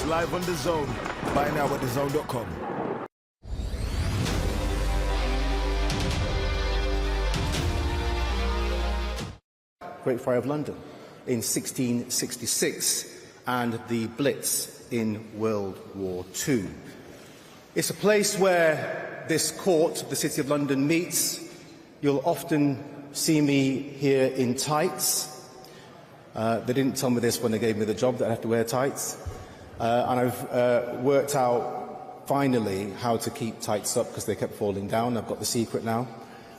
It's live on The Zone. Buy now at thezone.com. Great Fire of London in 1666 and the Blitz in World War II. It's a place where this court, the City of London, meets. You'll often see me here in tights. They didn't tell me this when they gave me the job, that I have to wear tights. And I've worked out, finally, how to keep tights up because they kept falling down. I've got the secret now.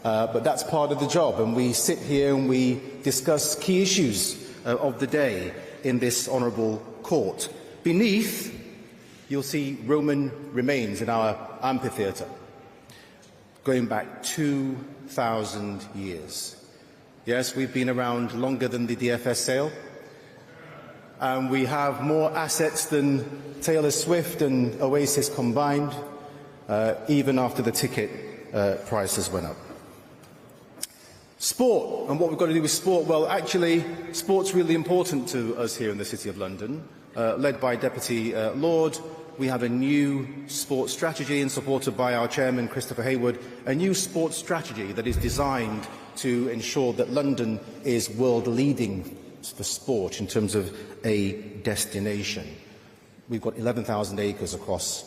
But that's part of the job, and we sit here and we discuss key issues of the day in this honourable court. Beneath, you'll see Roman remains in our amphitheatre, going back 2,000 years. Yes, we've been around longer than the DFS sale, and we have more assets than Taylor Swift and Oasis combined, even after the ticket prices went up. Sport, and what we've got to do with sport, well, actually, sport's really important to us here in the City of London. Led by Deputy Lord, we have a new sports strategy, and supported by our chairman, Christopher Hayward, a new sports strategy that is designed to ensure that London is world-leading for sport in terms of a destination. We've got 11,000 acres across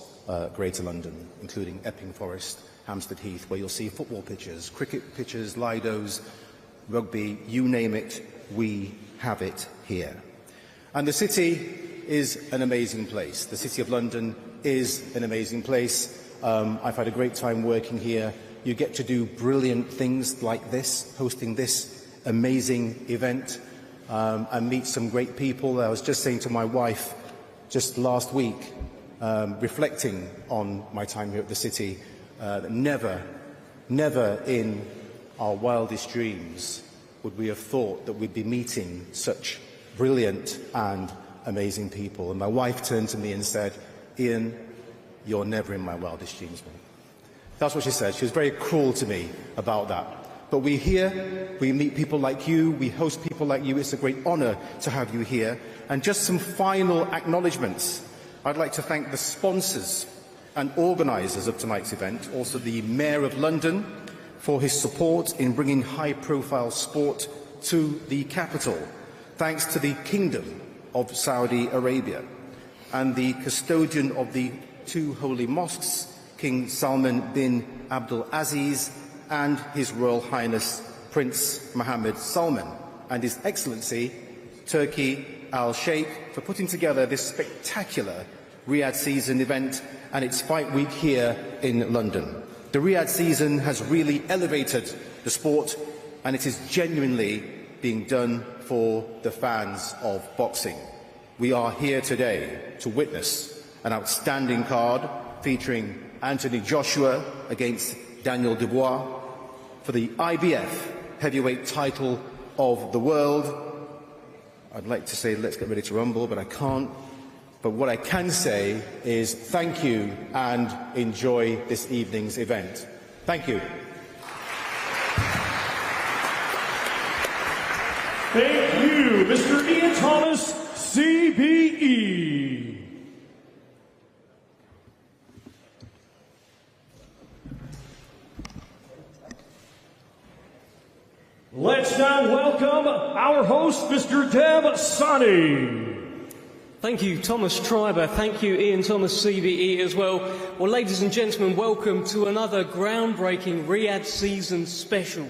Greater London, including Epping Forest, Hampstead Heath, where you'll see football pitches, cricket pitches, Lidos, rugby, you name it, we have it here. And the city is an amazing place. The City of London is an amazing place. I've had a great time working here. You get to do brilliant things like this, hosting this amazing event, and meet some great people. I was just saying to my wife just last week, reflecting on my time here at the city, that never in our wildest dreams would we have thought that we'd be meeting such brilliant and amazing people. And my wife turned to me and said, "Ian, you're never in my wildest dreams, mate." That's what she said. She was very cruel to me about that. But we're here, we meet people like you, we host people like you. It's a great honour to have you here. And just some final acknowledgements. I'd like to thank the sponsors and organisers of tonight's event, also the Mayor of London for his support in bringing high-profile sport to the capital, thanks to the Kingdom of Saudi Arabia, and the custodian of the two holy mosques, King Salman bin Abdul Aziz, and His Royal Highness Prince Mohammed Salman, and His Excellency Turki Al Sheikh, for putting together this spectacular Riyadh season event and its fight week here in London. The Riyadh season has really elevated the sport, and it is genuinely being done for the fans of boxing. We are here today to witness an outstanding card featuring Anthony Joshua against Daniel Dubois for the IBF heavyweight title of the world. I'd like to say let's get ready to rumble, but I can't. But what I can say is thank you and enjoy this evening's event. Thank you. Thank you, Mr. Ian Thomas, CBE. Let's now welcome our host, Mr. Dev Sani. Thank you, Thomas Triber. Thank you, Ian Thomas, CBE, as well. Well, ladies and gentlemen, welcome to another groundbreaking Riyadh season special.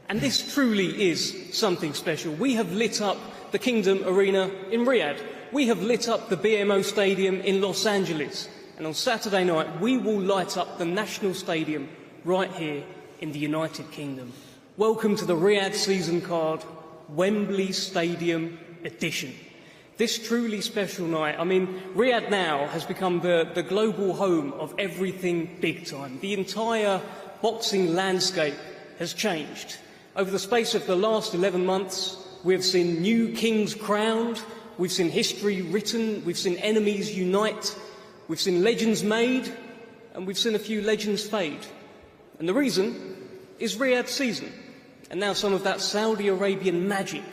And this truly is something special. We have lit up the Kingdom Arena in Riyadh. We have lit up the BMO Stadium in Los Angeles. And on Saturday night, we will light up the National Stadium right here in the United Kingdom. Welcome to the Riyadh season card, Wembley Stadium edition. This truly special night, I mean, Riyadh now has become the global home of everything big time. The entire boxing landscape has changed. Over the space of the last 11 months, we have seen new kings crowned, we've seen history written, we've seen enemies unite, we've seen legends made, and we've seen a few legends fade. And the reason is Riyadh season. And now some of that Saudi Arabian magic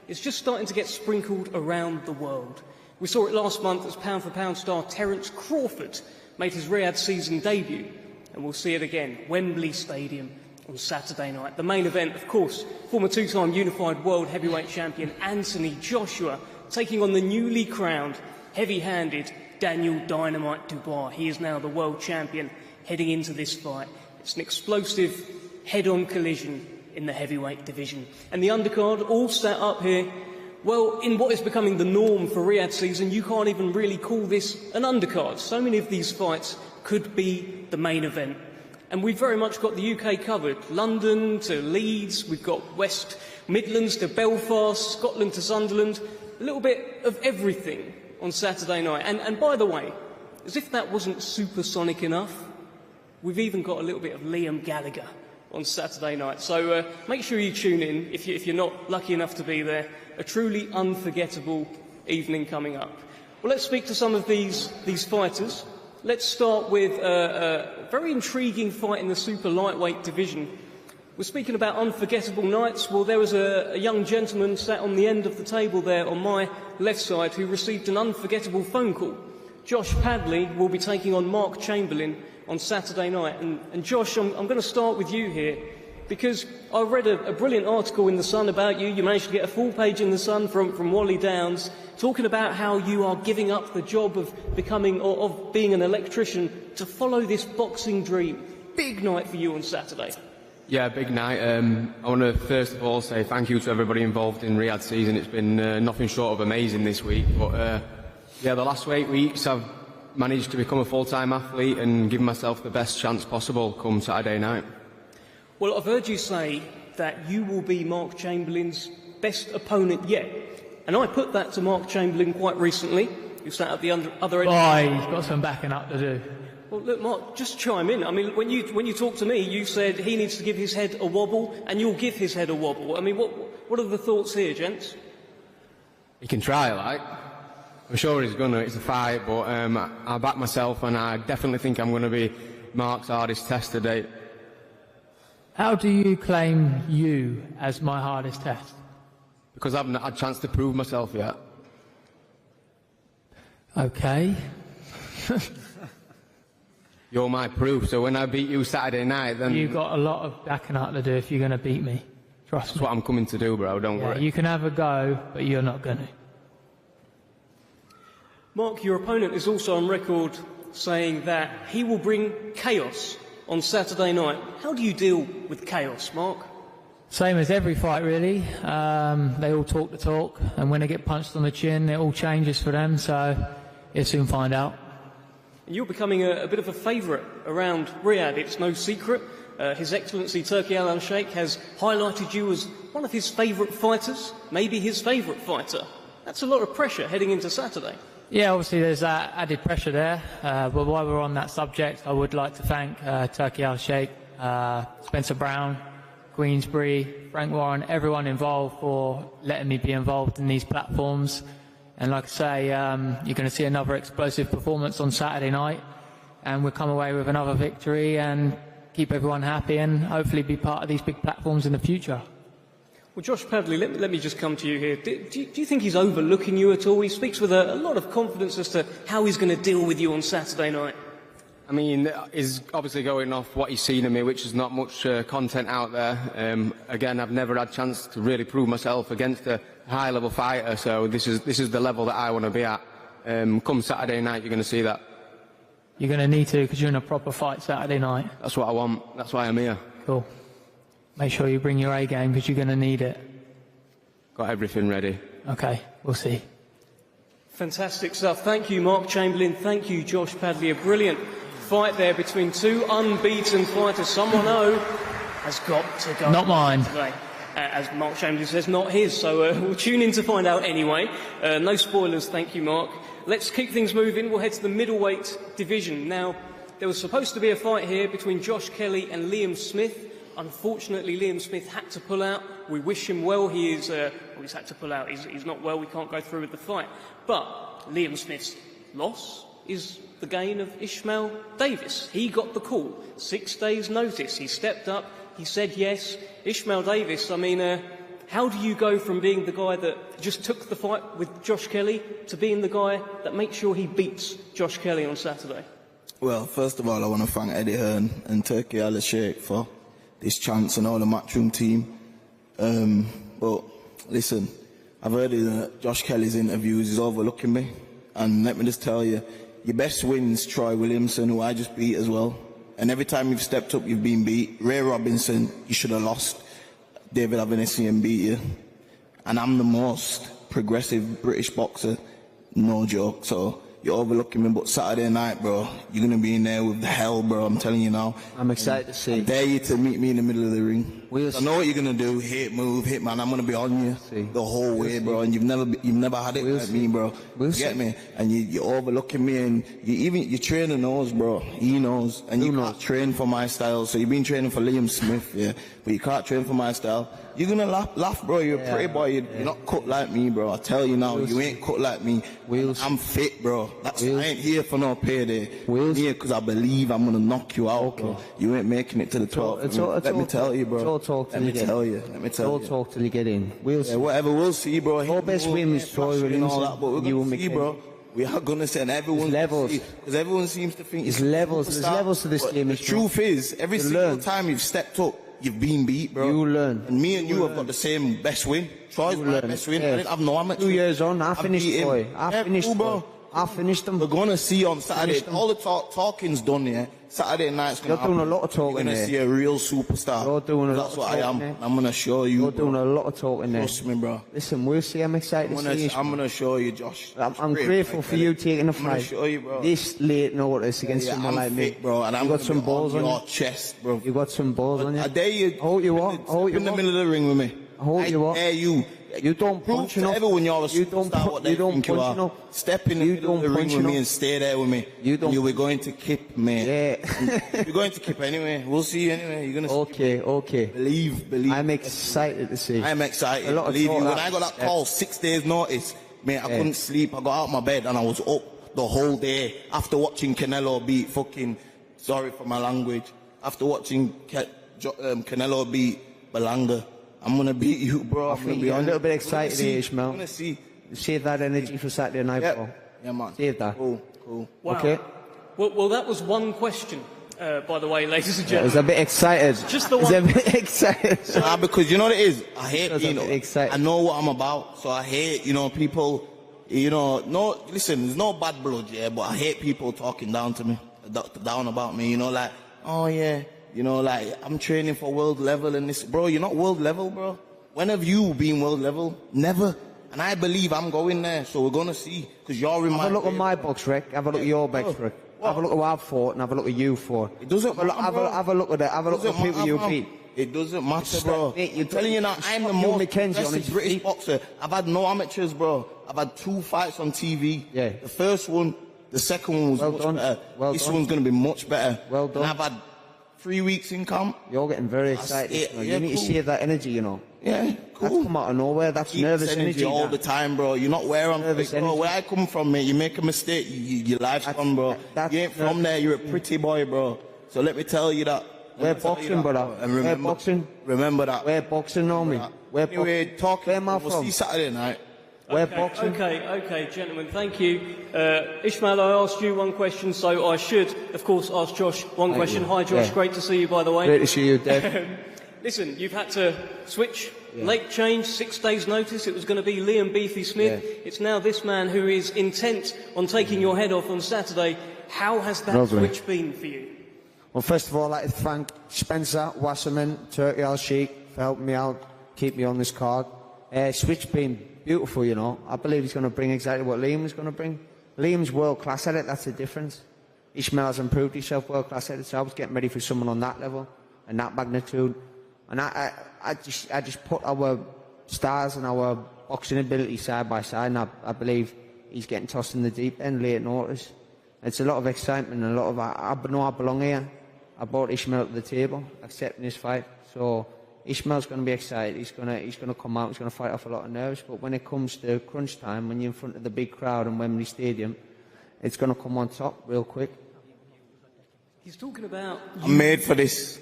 is just starting to get sprinkled around the world. We saw it last month as pound-for-pound star Terence Crawford made his Riyadh season debut, and we'll see it again, Wembley Stadium on Saturday night. The main event, of course, former two-time unified world heavyweight champion Anthony Joshua taking on the newly crowned, heavy-handed Daniel Dynamite Dubois. He is now the world champion heading into this fight. It's an explosive head-on collision in the heavyweight division. And the undercard all set up here. Well, in what is becoming the norm for Riyadh season, you can't even really call this an undercard. So many of these fights could be the main event. And we've very much got the UK covered. London to Leeds, we've got West Midlands to Belfast, Scotland to Sunderland. A little bit of everything on Saturday night. And by the way, as if that wasn't supersonic enough, we've even got a little bit of Liam Gallagher on Saturday night. So make sure you tune in if you're not lucky enough to be there. A truly unforgettable evening coming up. Well, let's speak to some of these fighters. Let's start with a very intriguing fight in the super lightweight division. We're speaking about unforgettable nights. Well, there was a young gentleman sat on the end of the table there on my left side who received an unforgettable phone call. Josh Padley will be taking on Mark Chamberlain on Saturday night. And Josh, I'm going to start with you here, because I read a brilliant article in The Sun about you. You managed to get a full page in The Sun from Wally Downs, talking about how you are giving up the job of becoming, or of being an electrician, to follow this boxing dream. Big night for you on Saturday. Yeah, big night. I want to first of all say thank you to everybody involved in Riyadh season. It's been nothing short of amazing this week. But yeah, the last 8 weeks I've managed to become a full-time athlete and give myself the best chance possible come Saturday night. Well, I've heard you say that you will be Mark Chamberlain's best opponent yet. And I put that to Mark Chamberlain quite recently, who sat at the other end. Oh, he's got some backing up to do. Well, look, Mark, just chime in. I mean, when you talked to me, you said he needs to give his head a wobble, and you'll give his head a wobble. I mean, what are the thoughts here, gents? He can try, like. I'm sure he's going to. It's a fight, but I back myself, and I definitely think I'm going to be Mark's hardest test today. How do you claim you as my hardest test? Because I haven't had a chance to prove myself yet. Okay. You're my proof, so when I beat you Saturday night, then... You've got a lot of backing up to do if you're going to beat me. Trust me. That's what I'm coming to do, bro, don't worry. You can have a go, but you're not going to. Mark, your opponent is also on record saying that he will bring chaos on Saturday night. How do you deal with chaos, Mark? Same as every fight, really. They all talk the talk, and when they get punched on the chin, it all changes for them, so you'll soon find out. And you're becoming a bit of a favourite around Riyadh. It's no secret. His Excellency Turki Al-Sheikh has highlighted you as one of his favourite fighters, maybe his favourite fighter. That's a lot of pressure heading into Saturday. Yeah, obviously there's that added pressure there, but while we're on that subject, I would like to thank Turki Al-Sheikh, Spencer Brown, Queensbury, Frank Warren, everyone involved for letting me be involved in these platforms. And like I say, you're going to see another explosive performance on Saturday night, and we'll come away with another victory and keep everyone happy and hopefully be part of these big platforms in the future. Well, Josh Padley, let me just come to you here. Do you think he's overlooking you at all? He speaks with a lot of confidence as to how he's going to deal with you on Saturday night. I mean, he's obviously going off what he's seen of me, which is not much content out there. Again, I've never had a chance to really prove myself against a high-level fighter, so this is the level that I want to be at. Come Saturday night, you're going to see that. You're going to need to, because you're in a proper fight Saturday night. That's what I want. That's why I'm here. Cool. Make sure you bring your A game, because you're going to need it. Got everything ready. Okay, we'll see. Fantastic stuff. Thank you, Mark Chamberlain. Thank you, Josh Padley. A brilliant fight there between two unbeaten fighters. Someone has got to go. Not mine. Today. As Mark Chamberlain says, not his. So we'll tune in to find out anyway. No spoilers, thank you, Mark. Let's keep things moving. We'll head to the middleweight division. Now, there was supposed to be a fight here between Josh Kelly and Liam Smith. Unfortunately, Liam Smith had to pull out. We wish him well. He's had to pull out. He's not well. We can't go through with the fight. But Liam Smith's loss is the gain of Ishmael Davis. He got the call. 6 days' notice. He stepped up. He said yes. Ishmael Davis, I mean, How do you go from being the guy that just took the fight with Josh Kelly to being the guy that makes sure he beats Josh Kelly on Saturday? Well, first of all, I want to thank Eddie Hearn and Turkey Al-Sheikh for this chance and all the matchroom team. But listen, I've heard Josh Kelly's interviews, he's overlooking me. And let me just tell you, your best win's Troy Williamson, who I just beat as well. And every time you've stepped up, you've been beat. Ray Robinson, you should have lost. David Avanesian beat you. And I'm the most progressive British boxer, no joke. So you're overlooking me, but Saturday night, bro, you're going to be in there with the hell, bro, I'm telling you now. I'm excited to see. I dare you to meet me in the middle of the ring. We'll I know what you're going to do, hit, move, hit, man, I'm going to be on you the whole way, bro, and you've never had it like me, bro. You get me? And you're overlooking me, and your trainer knows, bro, he knows, and you can't train for my style, so you've been training for Liam Smith, yeah, but you can't train for my style. You're going to laugh, bro, you're a pretty boy, you're not cut like me, bro, I tell you now, you ain't cut like me. I'm fit, bro. I ain't here for no payday. I'm here because I believe I'm going to knock you out, bro. You ain't making it to the 12th. Let me tell you, bro. Let me tell you. Don't talk till you get in. We'll see. Whatever, we'll see, bro. Your best win was Troy Williamson. But we're going to see, bro. We are going to send everyone levels. Because everyone seems to think it's levels. There's levels to this game. The truth is, every single time you've stepped up, you've been beat, bro. You learn. And me and you have got the same best win. Troy's my best win. I didn't have no amateur. 2 years on, I finished Troy. I finished them. We're going to see on Saturday. All the talking's done, yeah. Saturday night's going to happen. You're doing a lot of talking there. You're going to see a real superstar. You're doing a lot That's of what talking I am. there. I'm going to show you. You're doing a lot of talking there. Trust me, bro. Listen, we'll see. I'm excited to see you. I'm going to show you, Josh. I'm grateful for you taking the fight. I'm going to show you, bro. This late notice against someone like me. Bro, and you got some balls on your chest, bro. You got some balls on you. I dare you. Hold you up. Hold you in the middle of the ring with me. Hold you up. I dare you. You don't punch enough. Everyone, you're a superstar. What they think you are. Step in the middle of the ring with me and stay there with me. You were going to keep me. Yeah. You're going to keep anyway. We'll see you anyway. You're going to. Okay. Believe. I'm excited to see. I'm excited. Believe you. When I got that call, 6 days notice, mate, I couldn't sleep. I got out of my bed and I was up the whole day after watching Canelo beat fucking. Sorry for my language. After watching Canelo beat Belanga. I'm going to beat you, bro. I think you're a little bit excited here, Ishmael. I'm going to see. Save that energy for Saturday night, bro. Yeah, man. Save that. Cool. Wow. Okay. Well, that was one question, by the way, ladies and I gentlemen. was a bit excited. Just the one. I was a bit excited. Because you know what it is? I hate being excited. I know what I'm about, so I hate, people, no, listen, there's no bad blood, yeah, but I hate people talking down to me, down about me, like, oh yeah. Like, I'm training for world level and this. Bro, you're not world level, bro. When have you been world level? Never. And I believe I'm going there, so we're going to see. Because you're in my... Have a look at my box, Rick. Have a look at your box, Rick. Have a look at what I've fought and have a look at you fought. It doesn't matter, bro. Have a look at it. Have a look at the people you beat. It doesn't matter, bro. I'm telling you now, I'm the most progressive British boxer. I've had no amateurs, bro. I've had 2 fights on TV. Yeah. The first one, the second one was much better. This one's going to be much better. Well done. And I've had 3 weeks in camp. You're getting very excited. You need to save that energy, Yeah, cool. That's come out of nowhere. That's nervous energy all the time, bro. You're not where I'm nervous bro. Where I come from, mate, you make a mistake, your life's gone, bro. You ain't from there. You're a pretty boy, bro. So let me tell you that. We're boxing, brother. And remember, we're boxing. Remember that. We're boxing, Normie. We're anyway, talking. We'll see Saturday night. We're boxing. Okay, gentlemen, thank you. Ishmael, I asked you one question, so I should, of course, ask Josh one question. Hi, Josh, great to see you, by the way. Great to see you, Dave. Listen, you've had to switch, late change, 6 days' notice. It was going to be Liam Beefy Smith. It's now this man who is intent on taking your head off on Saturday. How has that switch been for you? Well, first of all, I'd like to thank Spencer, Wasserman, Turkey Al-Sheikh for helping me out, keep me on this card. Switch been beautiful, I believe he's going to bring exactly what Liam is going to bring. Liam's world-class at it, that's the difference. Ishmael has improved himself world-class at it, so I was getting ready for someone on that level and that magnitude. And I just put our stars and our boxing ability side by side, and I believe he's getting tossed in the deep end late notice. It's a lot of excitement and a lot of, I know I belong here. I brought Ishmael to the table, accepting his fight. So Ishmael's going to be excited. He's going to come out. He's going to fight off a lot of nerves. But when it comes to crunch time, when you're in front of the big crowd in Wembley Stadium, it's going to come on top real quick. He's talking about... I'm made for this.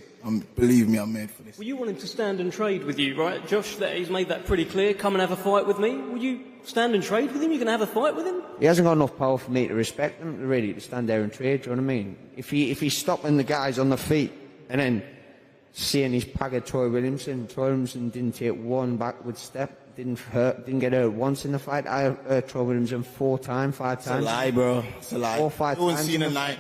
Believe me, I'm made for this. Well, you want him to stand and trade with you, right? Josh, he's made that pretty clear. Come and have a fight with me. Will you stand and trade with him? You can have a fight with him? He hasn't got enough power for me to respect him, really, to stand there and trade, do you know what I mean? If he's stopping the guys on the feet and then seeing his pag of Troy Williamson didn't take one backward step, didn't get hurt once in the fight. I hurt Troy Williamson 4 times, 5 times. It's a lie, bro. It's a lie. 4 or 5 no times. one's seen a night.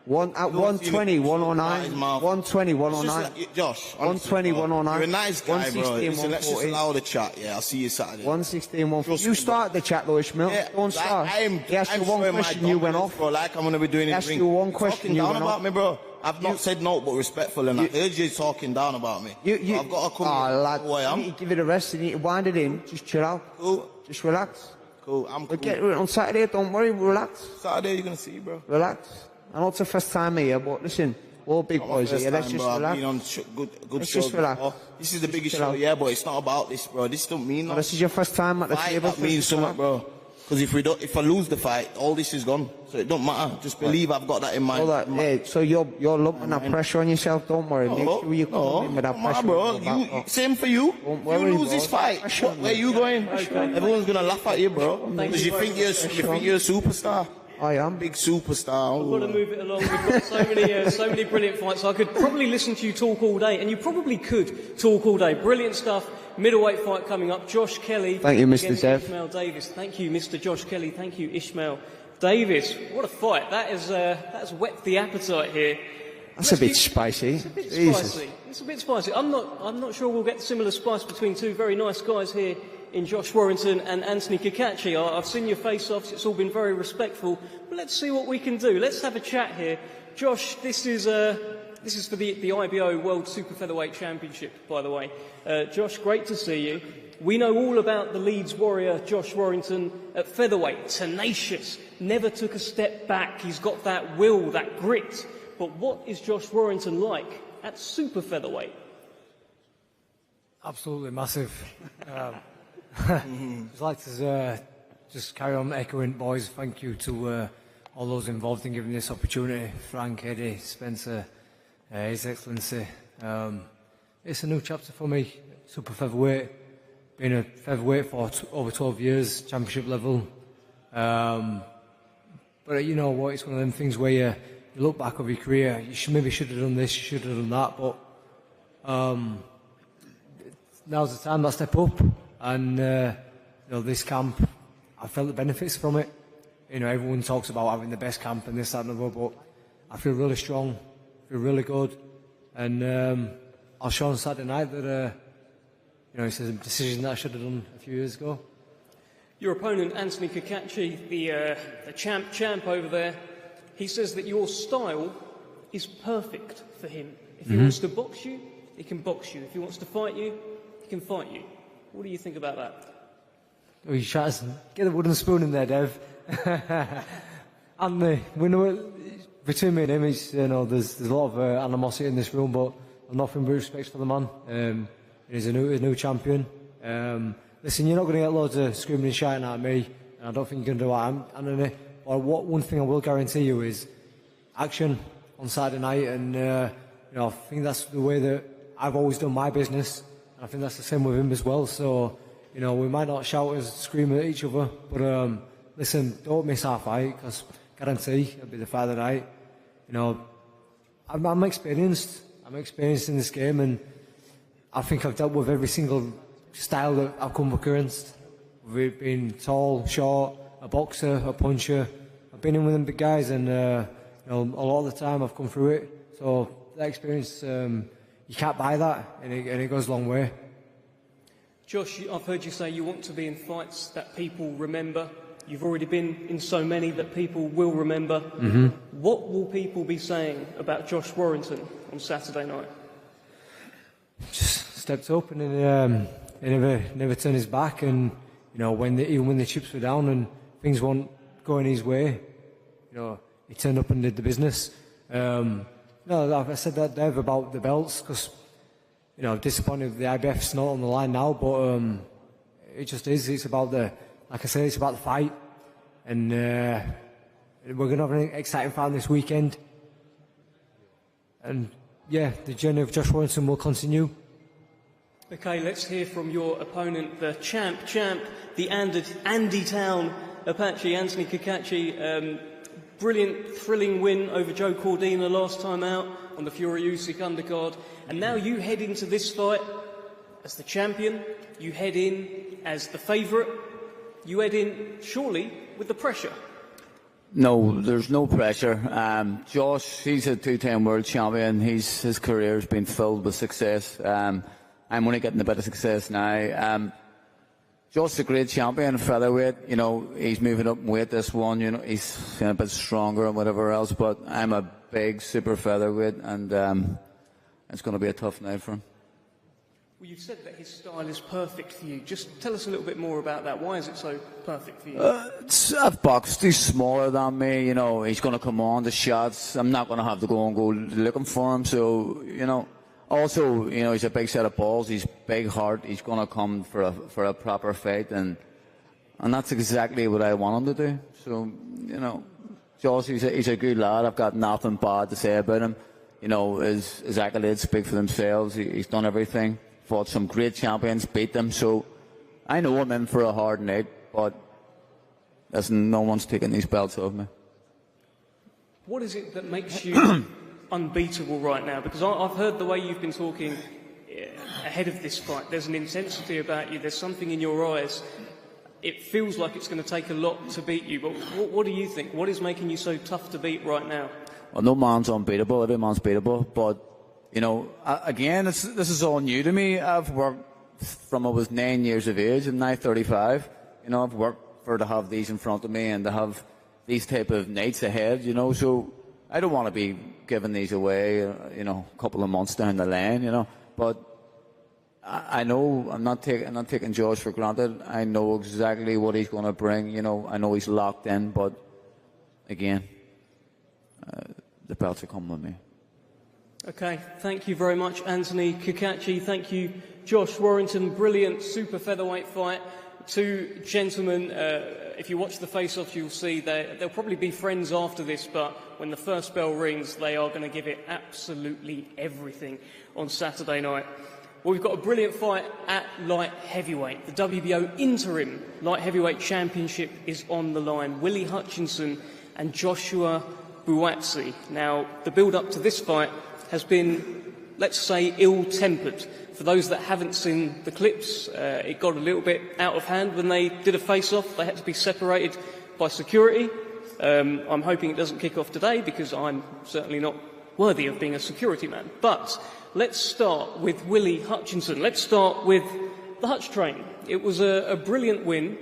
At 120, 109. 120, 109. Josh, 120, 109. You're a nice guy, bro. 116, Listen, let's just 140. allow the chat. Yeah, I'll see you Saturday. 116, 140. Trust You me, started the chat though, Ishmael. Yeah, Don't start. He asked you one showing my question, you went dominance, off. bro, like I'm going to be doing He in asked the ring. you one You're question, talking you down went about off. me, bro. I've not said no, but respectful, and I heard you talking down about me. I've got to come lad, who I am. you need to give it a rest. You need to wind it in. Just chill out. Cool. Just relax. Cool, I'm cool. We'll get on Saturday, don't worry, relax. Saturday, you're going to see, bro. Relax. I know it's the first time here, but listen, we're all big boys here. Let's just relax. I've been on good Let's shows just relax. before. This is the Just biggest chill show, out. yeah, but it's not about this, bro. This don't mean nothing. This is your first time at the Fight, table. that means something, bro. Because if I lose the fight, all this is gone. So it don't matter. Just believe I've got that in mind. All that, hey, so you're lumping that pressure on yourself. Don't worry. Make sure you come in with that pressure. Bro. Same for you. Don't You worry, lose bro. this fight. Where you going? Everyone's gonna laugh at you, bro. Because you think you're a superstar. I am. Big superstar. We've got to move it along. We've got so many brilliant fights. I could probably listen to you talk all day, and you probably could talk all day. Brilliant stuff. Middleweight fight coming up. Josh Kelly. Thank you, Mr. against Dev. Ishmael Davis. Thank you, Mr. Josh Kelly. Thank you, Ishmael Davis. What a fight. That's whet the appetite here. That's a bit spicy. It's a bit Jesus. spicy. It's a bit spicy. I'm not sure we'll get similar spice between two very nice guys here in Josh Warrington and Anthony Kakachi. I've seen your face-offs. It's all been very respectful. But let's see what we can do. Let's have a chat here. Josh, this is for the IBO World Super Featherweight Championship, by the way. Josh, great to see you. We know all about the Leeds Warrior, Josh Warrington, at featherweight. Tenacious. Never took a step back. He's got that will, that grit. But what is Josh Warrington like at super featherweight? Absolutely massive. I'd like to just carry on echoing, boys. Thank you to all those involved in giving this opportunity. Frank, Eddie, Spencer, His Excellency. It's a new chapter for me. Super featherweight. Been a featherweight for over 12 years, championship level. But you know what? It's one of them things where you look back over your career. You should have done this. You should have done that. But now's the time to step up. And this camp, I felt the benefits from it. You know, everyone talks about having the best camp and this, that, and the other, but I feel really strong, feel really good, and I'll show on Saturday night that it's a decision that I should have done a few years ago. Your opponent, Anthony Kakachi, the champ over there, he says that your style is perfect for him. If he wants to box you, he can box you. If he wants to fight you, he can fight you. What do you think about that? Oh, you try to get the wooden spoon in there, Dev. And we know between me and him, there's a lot of animosity in this room, but nothing but respect for the man. He's a new champion. Listen, you're not going to get loads of screaming and shouting at me, and I don't think you're going to do what one thing I will guarantee you is action on Saturday night, and I think that's the way that I've always done my business. I think that's the same with him as well. So, we might not shout and scream at each other, but listen, don't miss our fight, because guarantee it'll be the fight of the night. I'm experienced. I'm experienced in this game, and I think I've dealt with every single style that I've come against. We've been tall, short, a boxer, a puncher. I've been in with them big guys, and a lot of the time I've come through it. So that experience, you can't buy that, and it goes a long way. Josh, I've heard you say you want to be in fights that people remember. You've already been in so many that people will remember. Mm-hmm. What will people be saying about Josh Warrington on Saturday night? Just stepped up and he never turned his back, and even when the chips were down and things weren't going his way, he turned up and did the business. I said that, Dev, about the belts, because disappointed the IBF's not on the line now, but it just is. It's about it's about the fight, and we're going to have an exciting fight this weekend. And yeah, the journey of Joshua Warrington will continue. Okay, let's hear from your opponent, the champ, the Andy Town Apache, Anthony Kakachi. Brilliant, thrilling win over Joe Cordina last time out on the Fury Usyk undercard. And now you head into this fight as the champion, you head in as the favourite, you head in, surely, with the pressure. No, there's no pressure. Josh, he's a two-time world champion. His career has been filled with success. I'm only getting a bit of success now. Josh's a great champion, featherweight. You know, he's moving up in weight this one. You know, he's a bit stronger and whatever else. But I'm a big super featherweight, and it's going to be a tough night for him. Well, you've said that his style is perfect for you. Just tell us a little bit more about that. Why is it so perfect for you? I've boxed. He's smaller than me. You know, he's going to come on the shots. I'm not going to have to go looking for him. So, you know, also, you know, he's a big set of balls. He's big heart. He's going to come for a proper fight, and that's exactly what I want him to do. So, you know, Josh, he's a good lad. I've got nothing bad to say about him. You know, his accolades speak for themselves. He's done everything. Fought some great champions, beat them. So I know I'm in for a hard night, but listen, no one's taking these belts off me. What is it that makes you unbeatable right now? Because I've heard the way you've been talking ahead of this fight. There's an intensity about you. There's something in your eyes. It feels like it's going to take a lot to beat you. But what do you think? What is making you so tough to beat right now? Well, no man's unbeatable. Every man's beatable. But you know, again, this is all new to me. I've worked from I was 9 years of age, and now 35. You know, I've worked to have these in front of me and to have these type of nights ahead. You know, so I don't want to be giving these away. You know, a couple of months down the line. You know, but I know I'm not taking Josh for granted. I know exactly what he's going to bring. You know, I know he's locked in. But again, the belts are coming with me. Okay, thank you very much, Anthony Kakachi. Thank you, Josh Warrington. Brilliant super featherweight fight. Two gentlemen, if you watch the face-offs, you'll see they'll probably be friends after this, but when the first bell rings, they are going to give it absolutely everything on Saturday night. Well, we've got a brilliant fight at light heavyweight. The WBO interim light heavyweight championship is on the line. Willie Hutchinson and Joshua Buatsi. Now, the build-up to this fight has been, let's say, ill-tempered. For those that haven't seen the clips, it got a little bit out of hand when they did a face-off. They had to be separated by security. I'm hoping it doesn't kick off today because I'm certainly not worthy of being a security man. But let's start with Willie Hutchinson. Let's start with the Hutch train. It was a brilliant win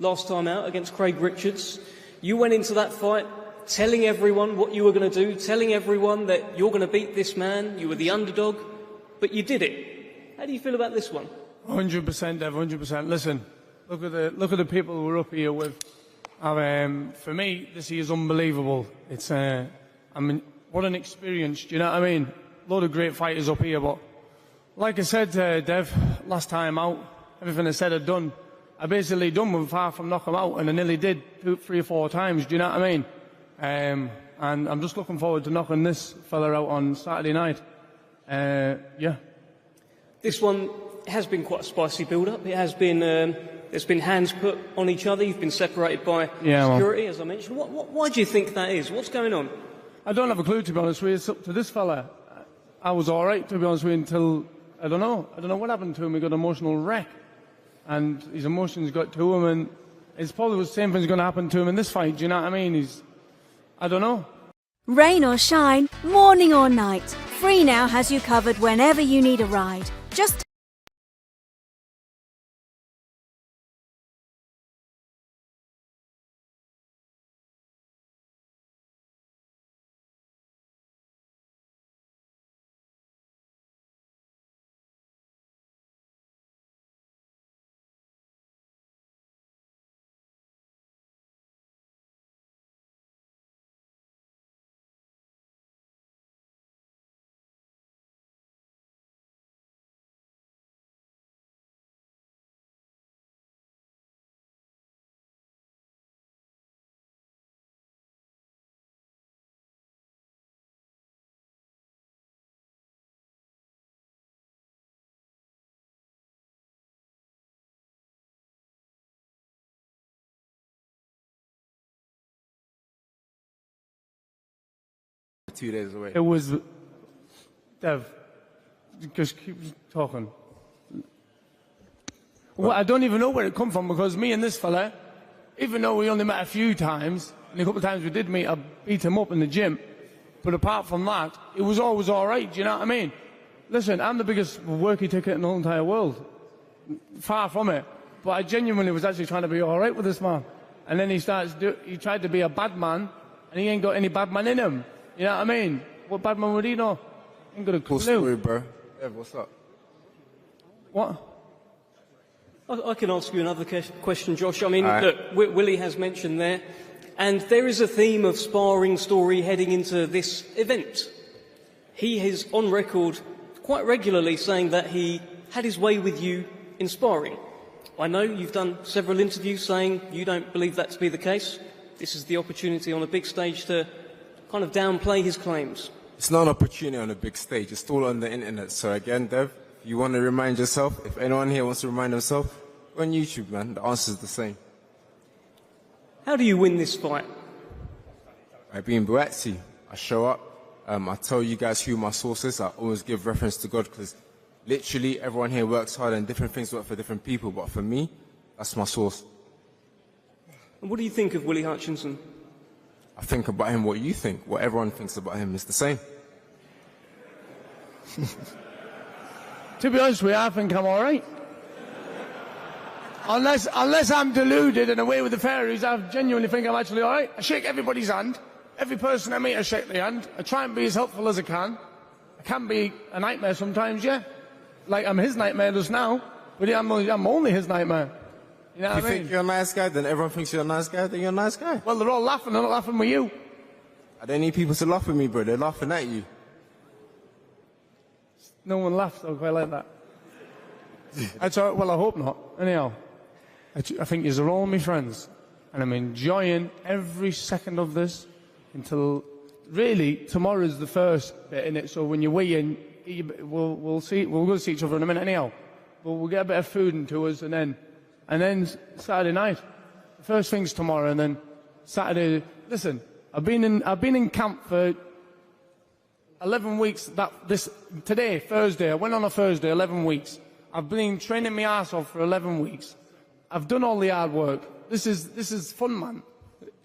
last time out against Craig Richards. You went into that fight telling everyone what you were going to do, telling everyone that you're going to beat this man, you were the underdog, but you did it. How do you feel about this one? 100%, Dev, 100%. Listen, look at the people who we're up here with. For me, this is unbelievable. It's, I mean, what an experience. Do you know what I mean? A lot of great fighters up here, but like I said, Dev, last time out, everything I said I'd done, I basically done with far from knock him out, and I nearly did 2, 3 or 4 times. Do you know what I mean? And I'm just looking forward to knocking this fella out on Saturday night. Yeah. This one has been quite a spicy build-up. It has been. There's been hands put on each other. You've been separated by security, as I mentioned. Why do you think that is? What's going on? I don't have a clue, to be honest with you. It's up to this fella. I was all right, to be honest with you, until I don't know what happened to him. He got an emotional wreck, and his emotions got to him, and it's probably the same thing's going to happen to him in this fight. Do you know what I mean? I don't know. Rain or shine, morning or night, Free Now has you covered whenever you need a ride. Just 2 days away. It was... Dev, just keep talking. Well, I don't even know where it come from, because me and this fella, even though we only met a few times, and a couple of times we did meet, I beat him up in the gym. But apart from that, it was always all right, do you know what I mean? Listen, I'm the biggest worky ticket in the whole entire world. Far from it. But I genuinely was actually trying to be all right with this man. And then he tried to be a bad man, and he ain't got any bad man in him. You know what I mean? What bad man would he know? Ain't got a clue. Cool story, bro. Ev, what's up? What? I can ask you another question, Josh. I mean, right. Look, Willie has mentioned there, and there is a theme of sparring story heading into this event. He is on record quite regularly saying that he had his way with you in sparring. I know you've done several interviews saying you don't believe that to be the case. This is the opportunity on a big stage to kind of downplay his claims. It's not an opportunity on a big stage. It's all on the internet. So again, Dev, if you want to remind yourself, if anyone here wants to remind themselves, go on YouTube, man. The answer's the same. How do you win this fight? By being Buatsi. I show up. I tell you guys who my source is. I always give reference to God, because literally everyone here works hard and different things work for different people. But for me, that's my source. And what do you think of Willie Hutchinson? I think about him what you think. What everyone thinks about him is the same. To be honest with you, I think I'm all right. Unless I'm deluded and away with the fairies, I genuinely think I'm actually all right. I shake everybody's hand. Every person I meet, I shake their hand. I try and be as helpful as I can. I can be a nightmare sometimes, yeah. Like I'm his nightmare just now, but I'm only his nightmare. You know what I mean? You think you're a nice guy, then everyone thinks you're a nice guy, then you're a nice guy. Well, they're all laughing. They're not laughing with you. I don't need people to laugh with me, bro. They're laughing at you. No one laughs, so I quite like that. That's all right. Well, I hope not. Anyhow, I think you're all my friends, and I'm enjoying every second of this until really tomorrow's the first bit in it. So when you weigh in, we'll see. We'll go see each other in a minute. Anyhow, we'll get a bit of food into us, and then Saturday night. The first thing's tomorrow, and then Saturday. Listen, I've been in camp for 11 weeks. Today, Thursday, I went on a Thursday, 11 weeks. I've been training my ass off for 11 weeks. I've done all the hard work. This is fun, man.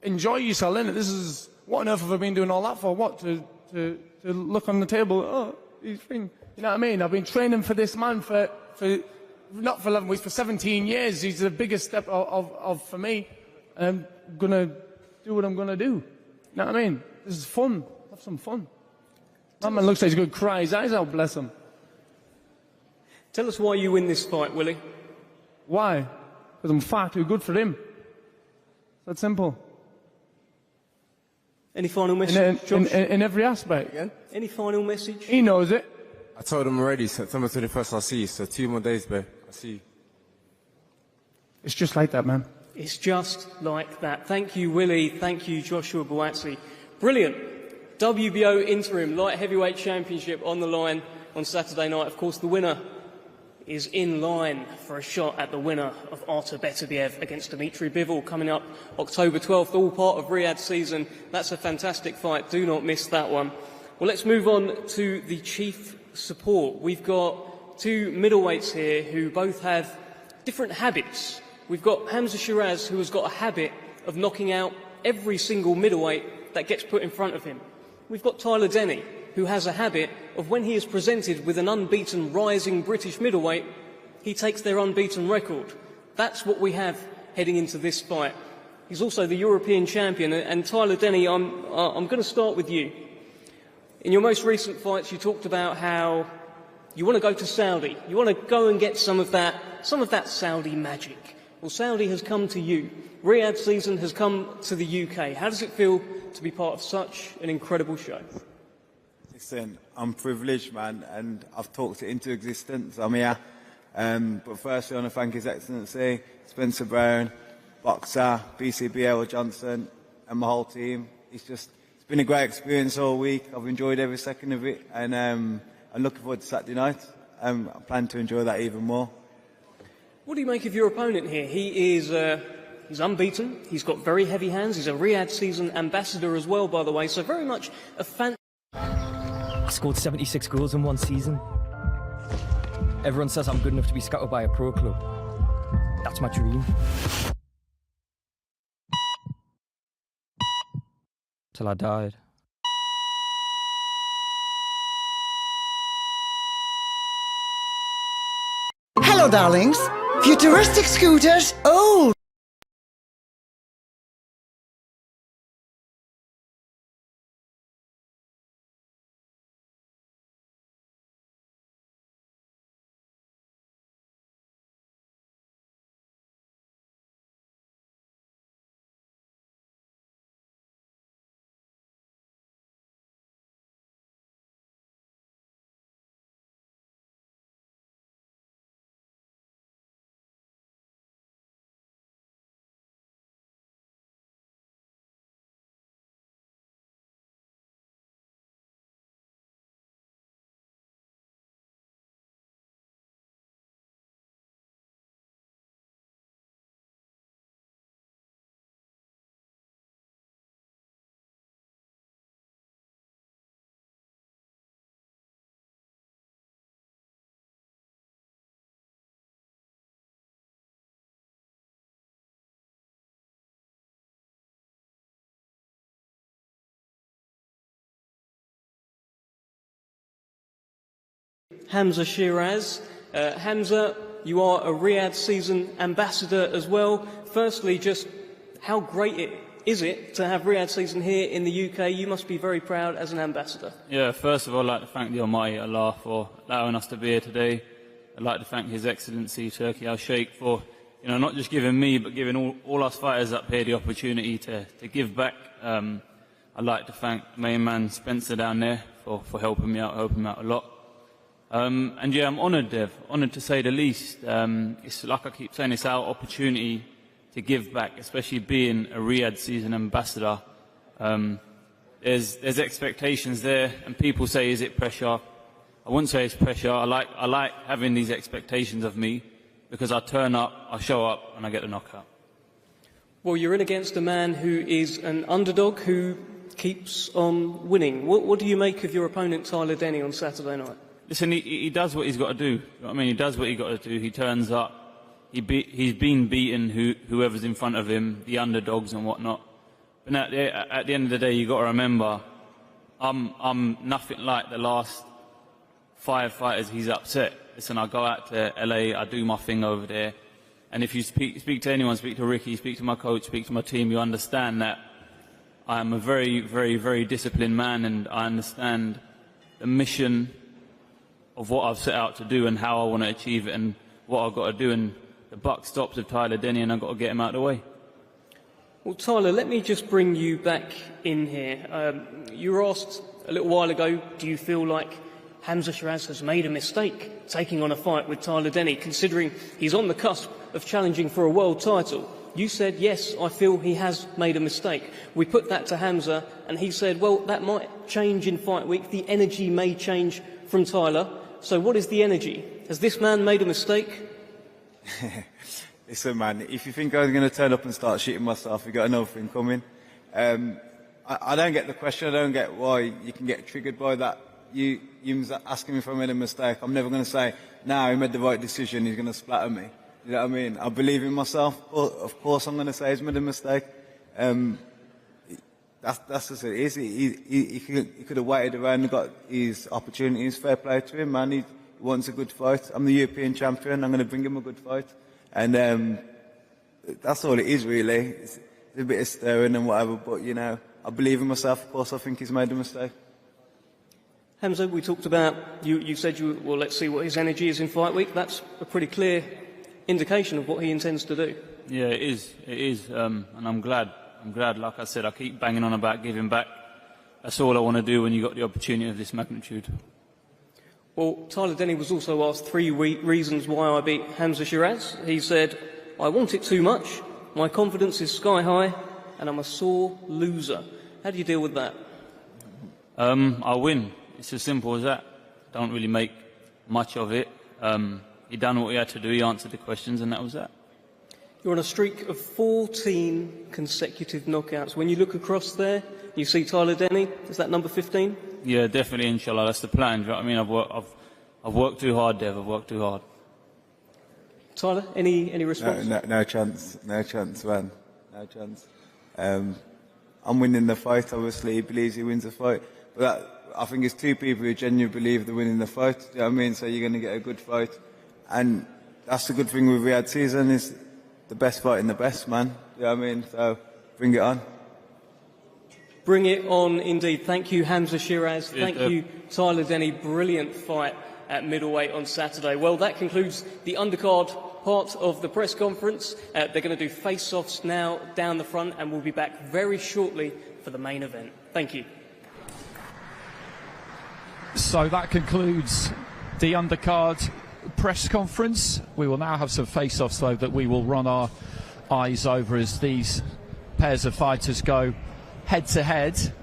Enjoy yourself, innit? This is, what on earth have I been doing all that for? What, to look on the table, oh, these things. You know what I mean? I've been training for this man for not for 11 weeks, for 17 years. He's the biggest step for me. I'm going to do what I'm going to do. You know what I mean? This is fun. Have some fun. That man looks like he's going to cry his eyes out, bless him. Tell us why you win this fight, Willie. Why? Because I'm far too good for him. It's that simple. Any final message, Josh? In every aspect. Again? Any final message? He knows it. I told him already, September 21st, I'll see you. So 2 more days, babe. I'll see you. It's just like that, man. It's just like that. Thank you, Willie. Thank you, Joshua Buatsi. Brilliant. WBO Interim Light Heavyweight Championship on the line on Saturday night. Of course, the winner is in line for a shot at the winner of Artur Beterbiev against Dmitry Bivol coming up October 12th, all part of Riyadh season. That's a fantastic fight. Do not miss that one. Well, let's move on to the chief support. We've got 2 middleweights here who both have different habits. We've got Hamza Shiraz, who has got a habit of knocking out every single middleweight that gets put in front of him. We've got Tyler Denny, who has a habit of when he is presented with an unbeaten rising British middleweight, he takes their unbeaten record. That's what we have heading into this fight. He's also the European champion, and Tyler Denny, I'm going to start with you. In your most recent fights, you talked about how you want to go to Saudi. You want to go and get some of that Saudi magic. Well, Saudi has come to you. Riyadh season has come to the UK. How does it feel to be part of such an incredible show? Listen, I'm privileged, man, and I've talked it into existence. I'm here. But firstly, I want to thank His Excellency, Spencer Brown, Boxer, BCBL Johnson, and my whole team. It's been a great experience all week. I've enjoyed every second of it, and I'm looking forward to Saturday night. I plan to enjoy that even more. What do you make of your opponent here? He is he's unbeaten. He's got very heavy hands. He's a Riyadh season ambassador as well, by the way. So very much a fan. I scored 76 goals in one season. Everyone says I'm good enough to be scouted by a pro club. That's my dream. Till I died. Hello, darlings. Futuristic scooters. Oh! Hamza Shiraz. Hamza, you are a Riyadh season ambassador as well. Firstly, just how great is it to have Riyadh season here in the UK? You must be very proud as an ambassador. Yeah, first of all, I'd like to thank the Almighty Allah for allowing us to be here today. I'd like to thank His Excellency Turki Al-Sheikh for, not just giving me, but giving all us fighters up here the opportunity to give back. I'd like to thank main man Spencer down there for helping me out a lot. And yeah, I'm honoured, Dev, honoured to say the least. It's like I keep saying, it's our opportunity to give back, especially being a Riyadh season ambassador. There's expectations there, and people say, is it pressure? I wouldn't say it's pressure. I like having these expectations of me, because I turn up, I show up, and I get the knockout. Well, you're in against a man who is an underdog who keeps on winning. What do you make of your opponent, Tyler Denny, on Saturday night? Listen, he does what he's got to do. You know what I mean? He does what he's got to do. He turns up. He's been beaten whoever's in front of him, the underdogs and whatnot. But at the end of the day, you've got to remember, I'm nothing like the last 5 fighters he's upset. Listen, I go out to LA, I do my thing over there. And if you speak to anyone, speak to Ricky, speak to my coach, speak to my team, you understand that I am a very, very, very disciplined man, and I understand the mission of what I've set out to do and how I want to achieve it and what I've got to do, and the buck stops with Tyler Denny and I've got to get him out of the way. Well, Tyler, let me just bring you back in here. You were asked a little while ago, do you feel like Hamza Shiraz has made a mistake taking on a fight with Tyler Denny, considering he's on the cusp of challenging for a world title? You said, yes, I feel he has made a mistake. We put that to Hamza, and he said, well, that might change in fight week. The energy may change from Tyler. So what is the energy? Has this man made a mistake? Listen, man, if you think I'm going to turn up and start shooting myself, you've got another thing coming. I don't get the question. I don't get why you can get triggered by that. You asking me if I made a mistake. I'm never going to say, no, he made the right decision, he's going to splatter me. You know what I mean? I believe in myself. Of course I'm going to say he's made a mistake. That's just it is. He could have waited around and got his opportunities. Fair play to him, man. He wants a good fight. I'm the European champion. I'm going to bring him a good fight. And that's all it is, really. It's a bit of stirring and whatever, but, I believe in myself. Of course, I think he's made a mistake. Hamza, we talked about, you said, well, let's see what his energy is in fight week. That's a pretty clear indication of what he intends to do. Yeah, it is. And I'm glad. Like I said, I keep banging on about giving back. That's all I want to do when you've got the opportunity of this magnitude. Well, Tyler Denny was also asked 3 reasons why I beat Hamza Shiraz. He said, I want it too much, my confidence is sky high, and I'm a sore loser. How do you deal with that? I win. It's as simple as that. Don't really make much of it. He done what he had to do. He answered the questions, and that was that. You're on a streak of 14 consecutive knockouts. When you look across there, you see Tyler Denny. Is that number 15? Yeah, definitely, inshallah. That's the plan. Do you know what I mean? I've worked too hard, Dev. I've worked too hard. Tyler, any response? No chance, man. No chance. I'm winning the fight, obviously. He believes he wins the fight. But I think it's two people who genuinely believe they're winning the fight. Do you know what I mean? So you're going to get a good fight. And that's the good thing with Riyadh season is the best fighting the best, man. Do you know what I mean? So bring it on. Bring it on, indeed. Thank you, Hamza Shiraz. Thank you, Tyler Denny. Brilliant fight at middleweight on Saturday. Well, that concludes the undercard part of the press conference. They're going to do face-offs now down the front, and we'll be back very shortly for the main event. Thank you. So that concludes the undercard press conference. We will now have some face-offs, though, that we will run our eyes over as these pairs of fighters go head-to-head.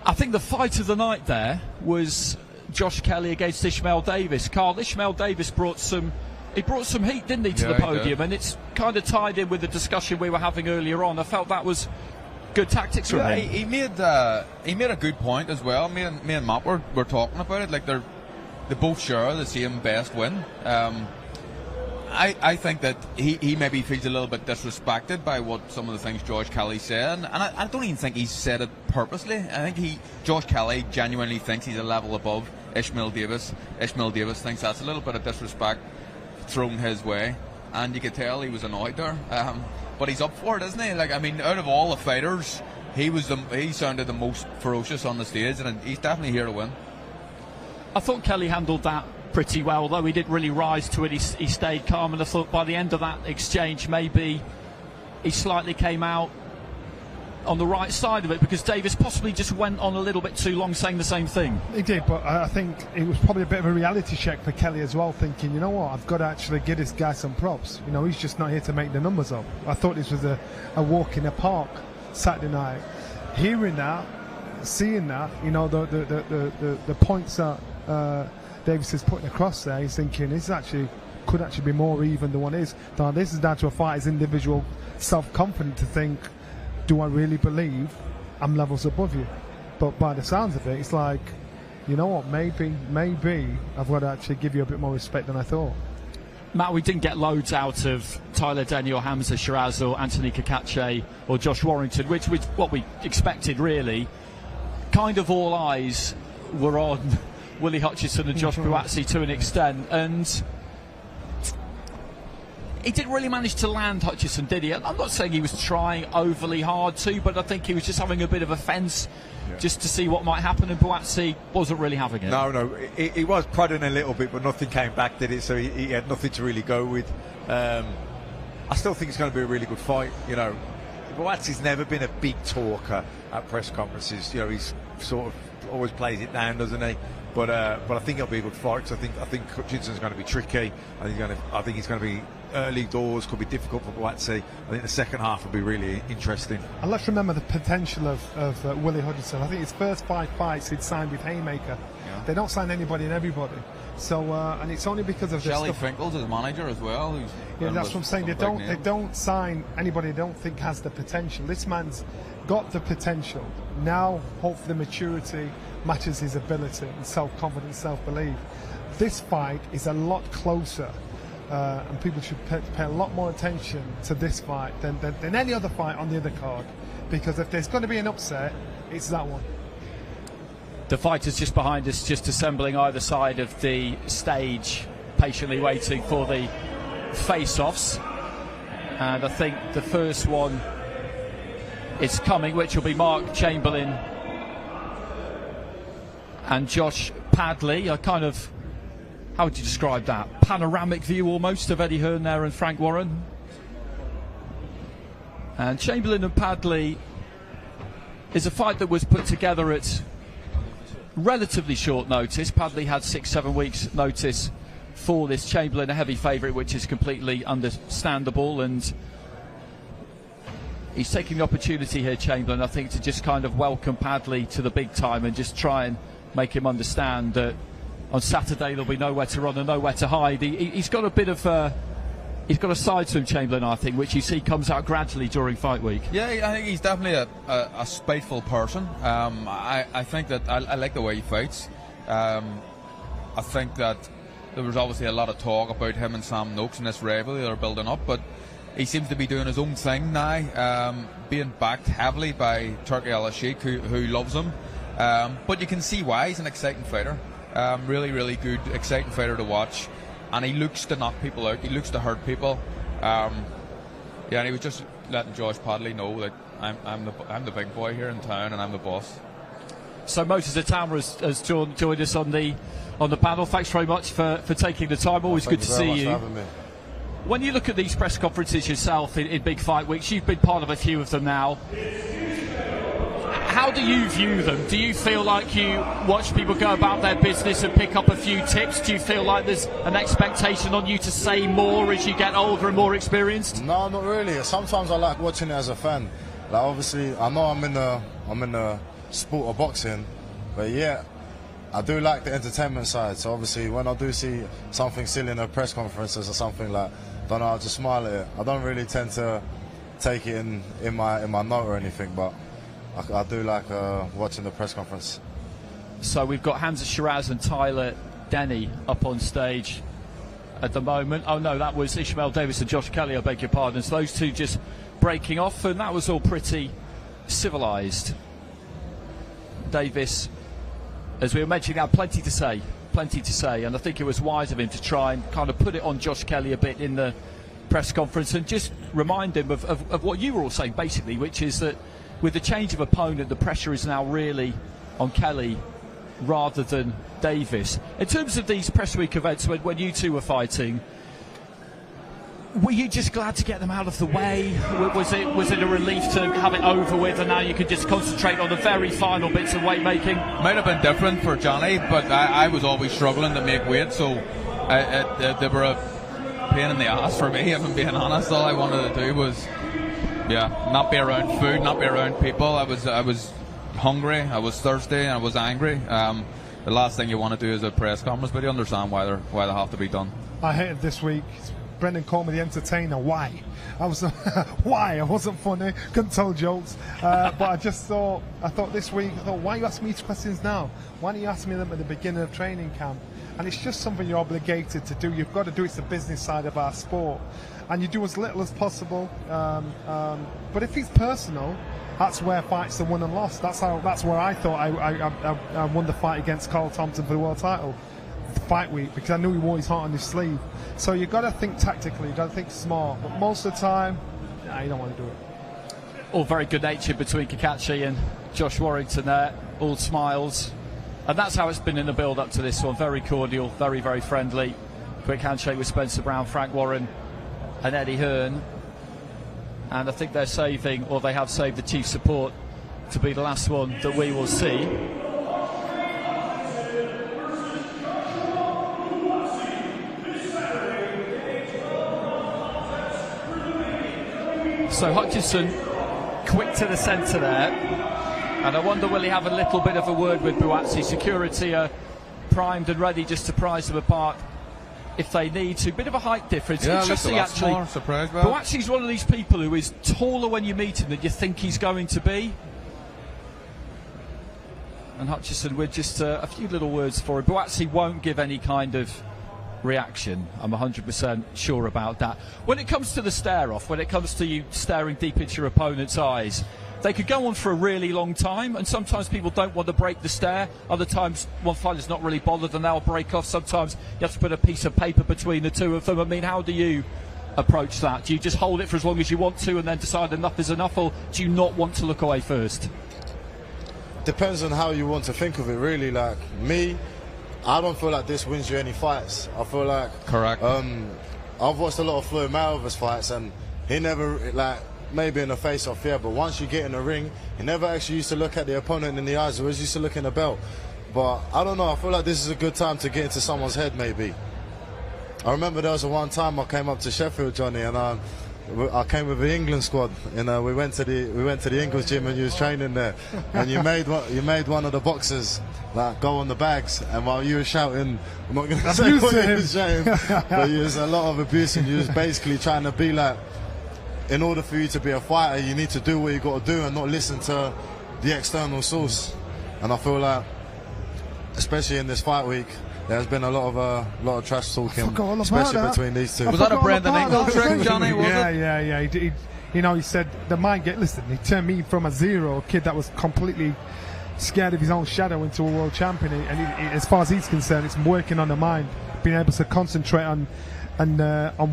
I think the fight of the night there was Josh Kelly against Ishmael Davis. Carl, Ishmael Davis brought some heat, didn't he, to the podium, and it's kind of tied in with the discussion we were having earlier on. I felt that was good tactics from him. He made a good point as well. Me and Matt were talking about it. Like they both share the same best win. I think that he maybe feels a little bit disrespected by what some of the things Josh Kelly's saying, and I don't even think he said it purposely. I think Josh Kelly genuinely thinks he's a level above Ishmael Davis. Ishmael Davis thinks that's a little bit of disrespect thrown his way, and you could tell he was annoyed there. But he's up for it, isn't he? Like, I mean, out of all the fighters, he sounded the most ferocious on the stage, and he's definitely here to win. I thought Kelly handled that pretty well, though he didn't really rise to it. He stayed calm, and I thought by the end of that exchange maybe he slightly came out on the right side of it, because Davis possibly just went on a little bit too long saying the same thing. He did, but I think it was probably a bit of a reality check for Kelly as well, thinking, you know what, I've got to actually give this guy some props. You know, he's just not here to make the numbers up. I thought this was a walk in the park Saturday night. Hearing that, seeing that, you know, the points that Davis is putting across there, he's thinking this could actually be more even than what it is. Now, this is down to a fighter's individual self-confidence to think, do I really believe I'm levels above you? But by the sounds of it, it's like, you know what, maybe I've got to actually give you a bit more respect than I thought. Matt, we didn't get loads out of Tyler Denny or Hamza Shiraz or Anthony Kakache or Josh Warrington, which was what we expected, really. Kind of all eyes were on Willie Hutchison and Josh Buatsi to an extent, and he didn't really manage to land Hutchison, did he? I'm not saying he was trying overly hard to, but I think he was just having a bit of a fence just to see what might happen, and Buatsi wasn't really having it. No, he was prodding a little bit, but nothing came back, did it? So he had nothing to really go with. I still think it's going to be a really good fight. You know, Buatsi's never been a big talker at press conferences. You know, he's sort of always plays it down, doesn't he? But I think it'll be a good fight. So I think Hutchinson's going to be tricky. I think he's going to be early doors, could be difficult for Buatsi. I think the second half will be really interesting. And let's remember the potential of Willie Hutchison. I think his first 5 fights he'd signed with Haymaker. Yeah. They don't sign anybody and everybody. So and it's only because of Shelley Finkel's his manager as well. Yeah, that's what I'm saying. They don't sign anybody they don't think has the potential. This man's got the potential. Now, hopefully the maturity matches his ability and self-confidence, self-belief. This fight is a lot closer, and people should pay a lot more attention to this fight than any other fight on the other card, because if there's going to be an upset, it's that one. The fighters just behind us, just assembling either side of the stage, patiently waiting for the face-offs, and I think the first one is coming, which will be Mark Chamberlain and Josh Padley. How would you describe that? Panoramic view almost of Eddie Hearn there and Frank Warren. And Chamberlain and Padley is a fight that was put together at relatively short notice. Padley had 6-7 weeks notice for this. Chamberlain a heavy favourite, which is completely understandable, and he's taking the opportunity here, Chamberlain, I think, to just kind of welcome Padley to the big time and just try and make him understand that on Saturday there'll be nowhere to run and nowhere to hide. He's got a bit of he's got a side to him, Chamberlain, I think, which you see comes out gradually during fight week. Yeah, I think he's definitely a spiteful person. I think that I like the way he fights. I think that there was obviously a lot of talk about him and Sam Noakes in this rivalry they're building up, but he seems to be doing his own thing now, being backed heavily by Turki Al-Sheikh, who loves him. But you can see why. He's an exciting fighter. Really, really good, exciting fighter to watch. And he looks to knock people out. He looks to hurt people. Yeah, and he was just letting Josh Padley know that I'm the big boy here in town and I'm the boss. So Moses Atama has joined us on the panel. Thanks very much for taking the time. Always good to see you. When you look at these press conferences yourself in big fight weeks, you've been part of a few of them now. How do you view them? Do you feel like you watch people go about their business and pick up a few tips? Do you feel like there's an expectation on you to say more as you get older and more experienced? No, not really. Sometimes I like watching it as a fan. Like, obviously, I know I'm in the sport of boxing, but yeah, I do like the entertainment side. So obviously, when I do see something silly in a press conferences or something like, don't know, I'll just smile at it. I don't really tend to take it in my note or anything, but I do like watching the press conference. So we've got Hamza Shiraz and Tyler Denny up on stage at the moment. Oh no, that was Ishmael Davis and Josh Kelly, I beg your pardon. So those two just breaking off, and that was all pretty civilised. Davis, as we were mentioning, had plenty to say, and I think it was wise of him to try and kind of put it on Josh Kelly a bit in the press conference and just remind him of what you were all saying, basically, which is that with the change of opponent, the pressure is now really on Kelly rather than Davis. In terms of these press week events, when you two were fighting, were you just glad to get them out of the way? Was it a relief to have it over with and now you could just concentrate on the very final bits of weight making? Might have been different for Johnny, but I was always struggling to make weight, so they were a pain in the ass for me, if I'm being honest. All I wanted to do was not be around food, not be around people. I was hungry, I was thirsty, and I was angry. The last thing you want to do is a press conference, but you understand why they have to be done. I hated this week. Brendan called me the entertainer. Why? I was why? I wasn't funny. Couldn't tell jokes. But I thought this week, why are you asking me these questions now? Why don't you ask me them at the beginning of training camp? And it's just something you're obligated to do. You've got to do. It's the business side of our sport, and you do as little as possible. But if it's personal, that's where fights are won and lost. That's where I thought I won the fight against Carl Thompson for the world title. Fight week, because I knew he wore his heart on his sleeve. So you've got to think tactically, you've got to think smart, but most of the time, you don't want to do it. All very good natured between Kakachi and Josh Warrington there, all smiles, and that's how it's been in the build up to this one. Very cordial, very, very friendly. Quick handshake with Spencer Brown, Frank Warren and Eddie Hearn, and I think they're saving, or they have saved, the chief support to be the last one that we will see. So Hutchinson quick to the centre there, and I wonder will he have a little bit of a word with Buatsi. Security are primed and ready just to prize them apart if they need to. Bit of a height difference. Yeah, interesting actually. Buatsi's one of these people who is taller when you meet him than you think he's going to be. And Hutchinson with just a few little words for him. Buatsi won't give any kind of reaction. I'm 100% sure about that. When it comes to the stare off, when it comes to you staring deep into your opponent's eyes, they could go on for a really long time, and sometimes people don't want to break the stare. Other times one fighter's not really bothered and they'll break off. Sometimes you have to put a piece of paper between the two of them. I mean, how do you approach that? Do you just hold it for as long as you want to and then decide enough is enough, or do you not want to look away first? Depends on how you want to think of it, really. Like me, I don't feel like this wins you any fights. I feel like... Correct. I've watched a lot of Floyd Mayweather's fights, and he never, like, maybe in a face-off, yeah, but once you get in the ring, he never actually used to look at the opponent in the eyes. He always used to look in the belt. But I don't know, I feel like this is a good time to get into someone's head, maybe. I remember there was one time I came up to Sheffield, Johnny, and I came with the England squad. You know, we went to the English gym and you was training there, and you made one of the boxers like go on the bags, and while you were shouting, I'm not going to say what you was shouting, but you was a lot of abuse, and you was basically trying to be like, in order for you to be a fighter, you need to do what you got to do and not listen to the external source. And I feel like, especially in this fight week, there's been a lot of trash talking, especially between these two. Was that a Brendan Ingle trick, Johnny? Was it? Yeah. He said the mind get. Listen, he turned me from a zero kid that was completely scared of his own shadow into a world champion. And as far as he's concerned, it's working on the mind, being able to concentrate on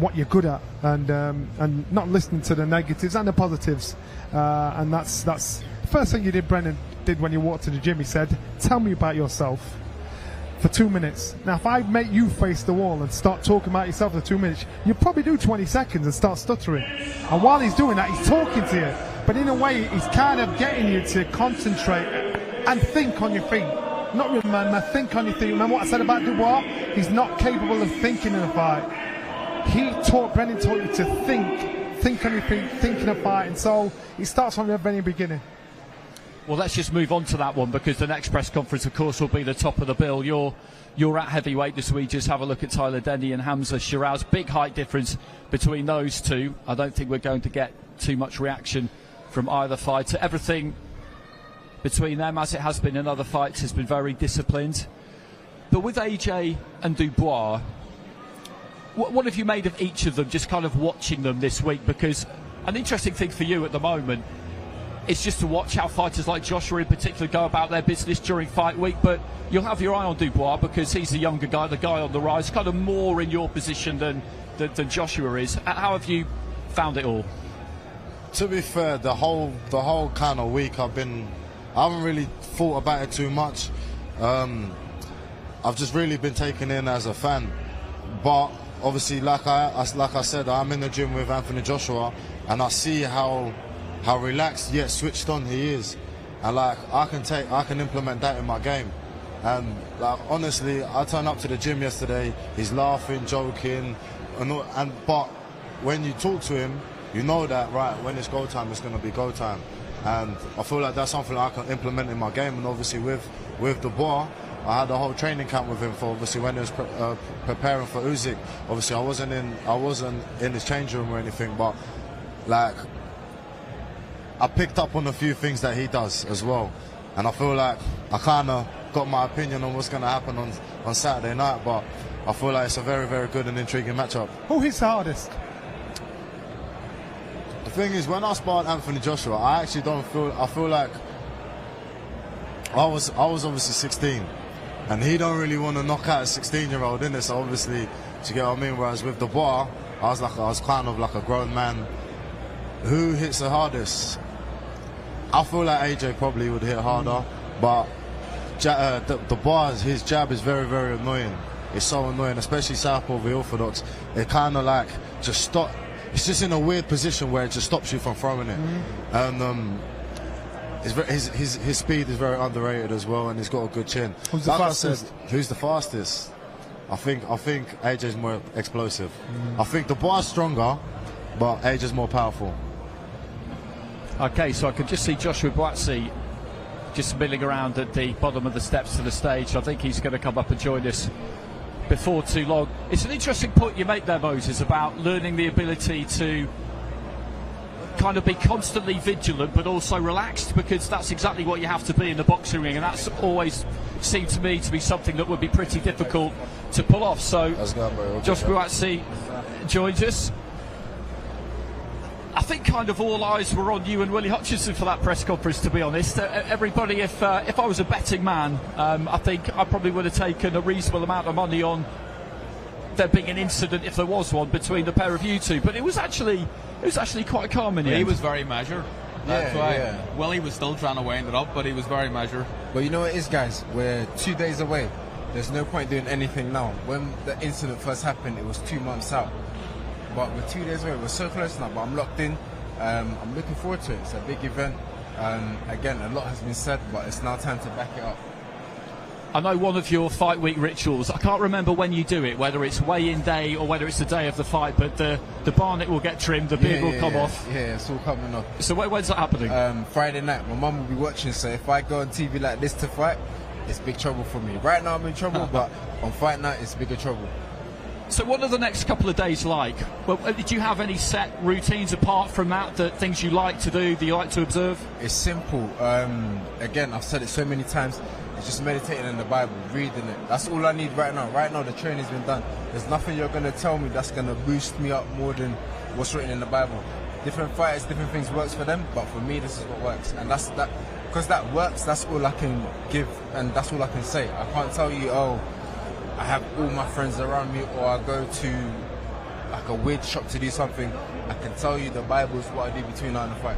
what you're good at, and not listening to the negatives and the positives. And that's the first thing Brendan did when you walked to the gym. He said, "Tell me about yourself." For 2 minutes. Now, if I make you face the wall and start talking about yourself for 2 minutes, you probably do 20 seconds and start stuttering. And while he's doing that, he's talking to you. But in a way, he's kind of getting you to concentrate and think on your feet. Not remember, think on your feet. Remember what I said about Dubois? He's not capable of thinking in a fight. Brendan taught you to think on your feet, think in a fight. And so it starts from the very beginning. Well, let's just move on to that one, because the next press conference, of course, will be the top of the bill. You're at heavyweight this week. Just have a look at Tyler Denny and Hamza Shiraz. Big height difference between those two. I don't think we're going to get too much reaction from either fighter. Everything between them, as it has been in other fights, has been very disciplined. But with AJ and Dubois, what have you made of each of them, just kind of watching them this week? Because an interesting thing for you at the moment, it's just to watch how fighters like Joshua in particular go about their business during fight week, but you'll have your eye on Dubois because he's the younger guy, the guy on the rise, kind of more in your position than Joshua is. How have you found it all? To be fair, the whole kind of week I haven't really thought about it too much. I've just really been taken in as a fan, but obviously, like I said, I'm in the gym with Anthony Joshua, and I see how relaxed yet switched on he is, and like I can implement that in my game. And like honestly, I turned up to the gym yesterday, he's laughing, joking, but when you talk to him, you know that right when it's go time, it's going to be go time. And I feel like that's something I can implement in my game. And obviously with Dubois, I had a whole training camp with him for obviously when he was preparing for Usyk. Obviously I wasn't in his change room or anything, but like I picked up on a few things that he does as well, and I feel like I kind of got my opinion on what's going to happen on Saturday night, but I feel like it's a very, very good and intriguing matchup. Who hits the hardest? The thing is, when I sparred Anthony Joshua, I feel like I was obviously 16, and he don't really want to knock out a 16-year-old, innit? So obviously, do you get what I mean? Whereas with Dubois, I was kind of like a grown man. Who hits the hardest? I feel like AJ probably would hit harder, but Dubois, his jab is very, very annoying. It's so annoying, especially southpaw, the orthodox. It kind of like just stop. It's just in a weird position where it just stops you from throwing it. And his speed is very underrated as well, and he's got a good chin. Who's the fastest? I said, who's the fastest? I think AJ's more explosive. I think Dubois is stronger, but AJ's more powerful. Okay, so I can just see Joshua Buatsi just milling around at the bottom of the steps to the stage. I think he's going to come up and join us before too long. It's an interesting point you make there, Moses, about learning the ability to kind of be constantly vigilant but also relaxed, because that's exactly what you have to be in the boxing ring, and that's always seemed to me to be something that would be pretty difficult to pull off. So Josh Buatsi joins us. I think kind of all eyes were on you and Willie Hutchinson for that press conference, to be honest. Everybody, if I was a betting man, I think I probably would have taken a reasonable amount of money on there being an incident, if there was one, between the pair of you two. But it was actually quite calm in the end. He was very measured. That's why Willie was still trying to wind it up, but he was very measured. But you know what it is, guys? We're 2 days away. There's no point doing anything now. When the incident first happened, it was 2 months out. But we're 2 days away. We're so close now, but I'm locked in. I'm looking forward to it. It's a big event. Again, a lot has been said, but it's now time to back it up. I know one of your fight week rituals, I can't remember when you do it, whether it's weigh-in day or whether it's the day of the fight, but the barnet will get trimmed, the beard will come off. Yeah, it's all coming off. So when's that happening? Friday night. My mum will be watching, so if I go on TV like this to fight, it's big trouble for me. Right now I'm in trouble, but on fight night it's bigger trouble. So what are the next couple of days like? Well, do you have any set routines apart from that things you like to do, that you like to observe? It's simple. Again, I've said it so many times. It's just meditating in the Bible, reading it. That's all I need right now. Right now the training's been done. There's nothing you're going to tell me that's going to boost me up more than what's written in the Bible. Different fighters, different things works for them, but for me this is what works. And that's that, because that works, that's all I can give and that's all I can say. I can't tell you, oh, I have all my friends around me, or I go to like a weird shop to do something. I can tell you the Bible is what I do between now and the fight.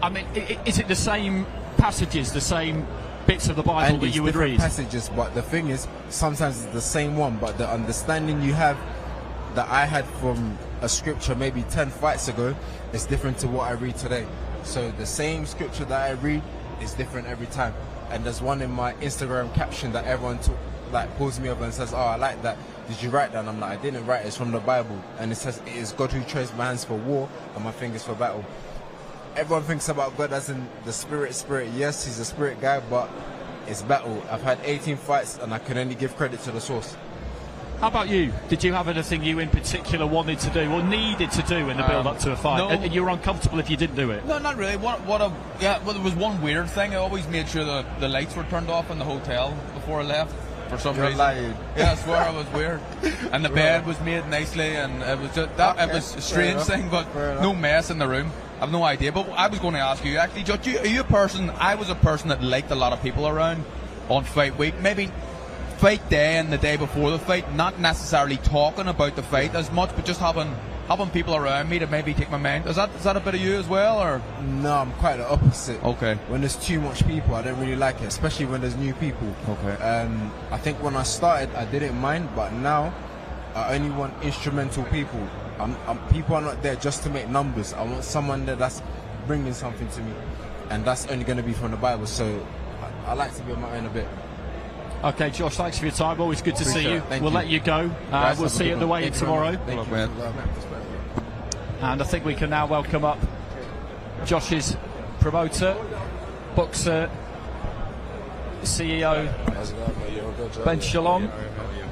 I mean, is it the same passages, the same bits of the Bible that you would read? Passages, but the thing is, sometimes it's the same one, but the understanding you have that I had from a scripture maybe 10 fights ago is different to what I read today. So the same scripture that I read is different every time. And there's one in my Instagram caption that everyone pulls me up and says, oh, I like that. Did you write that? And I'm like, I didn't write it. It's from the Bible. And it says, it is God who trains my hands for war and my fingers for battle. Everyone thinks about God as in the spirit. Yes, he's a spirit guy, but it's battle. I've had 18 fights and I can only give credit to the source. How about you? Did you have anything you in particular wanted to do or needed to do in the build-up to a fight? No. And you were uncomfortable if you didn't do it? No, not really. Well, there was one weird thing. I always made sure the lights were turned off in the hotel before I left. For some reason. Lying. Yeah, I swear I was weird. And the bed was made nicely, and it was just that. It was a strange thing, but no mess in the room. I've no idea. But I was going to ask you, actually, Judge, are you a person? I was a person that liked a lot of people around on fight week. Maybe fight day and the day before the fight, not necessarily talking about the fight as much, but just having people around me to maybe take my mind. Is that a bit of you as well, or? No, I'm quite the opposite. Okay. When there's too much people, I don't really like it, especially when there's new people. Okay. I think when I started, I didn't mind, but now I only want instrumental people. People are not there just to make numbers. I want someone there that's bringing something to me, and that's only going to be from the Bible. So I like to be on my own a bit. Okay, Josh, thanks for your time. Always good to see you. We'll let you go. We'll see you at the weigh-in tomorrow. Thank you. And I think we can now welcome up Josh's promoter, boxer, CEO, Ben Shalom.